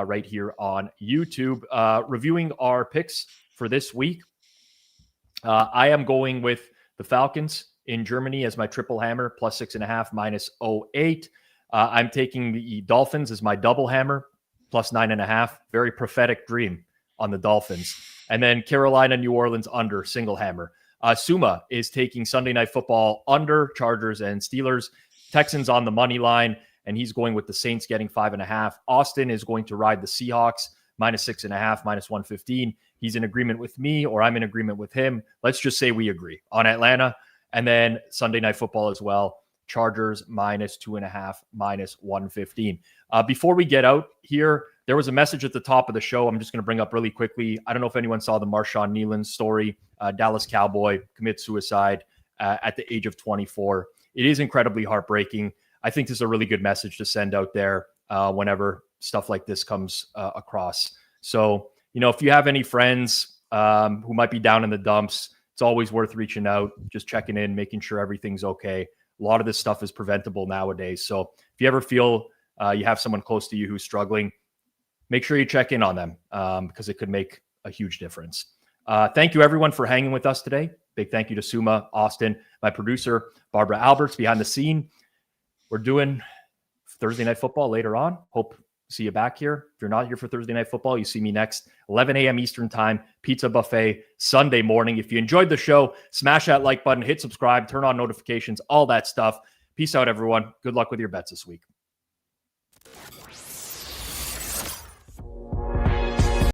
S1: right here on YouTube. Reviewing our picks for this week. I am going with the Falcons in Germany as my triple hammer, plus 6.5, minus 0.8. I'm taking the Dolphins as my double hammer, plus 9.5. Very prophetic dream on the Dolphins. And then Carolina, New Orleans under, single hammer. Suuma is taking Sunday Night Football under, Chargers and Steelers. Texans on the money line, and he's going with the Saints getting 5.5. Austin is going to ride the Seahawks, minus 6.5, minus 115. He's in agreement with me, or I'm in agreement with him. Let's just say we agree on Atlanta. And then Sunday Night Football as well. Chargers minus 2.5, minus 115. Before we get out here, there was a message at the top of the show I'm just going to bring up really quickly. I don't know if anyone saw the Marshawn Nealon story. Dallas Cowboy commits suicide at the age of 24. It is incredibly heartbreaking. I think this is a really good message to send out there whenever stuff like this comes across. So, if you have any friends who might be down in the dumps, it's always worth reaching out, just checking in, making sure everything's okay. A lot of this stuff is preventable nowadays. So if you ever feel you have someone close to you who's struggling, make sure you check in on them because it could make a huge difference. Thank you, everyone, for hanging with us today. Big thank you to Suuma, Austin, my producer, Barbara Alberts behind the scene. We're doing Thursday Night Football later on. Hope to see you back here. If you're not here for Thursday Night Football, you see me next 11 a.m. Eastern time, pizza buffet, Sunday morning. If you enjoyed the show, smash that like button, hit subscribe, turn on notifications, all that stuff. Peace out, everyone. Good luck with your bets this week.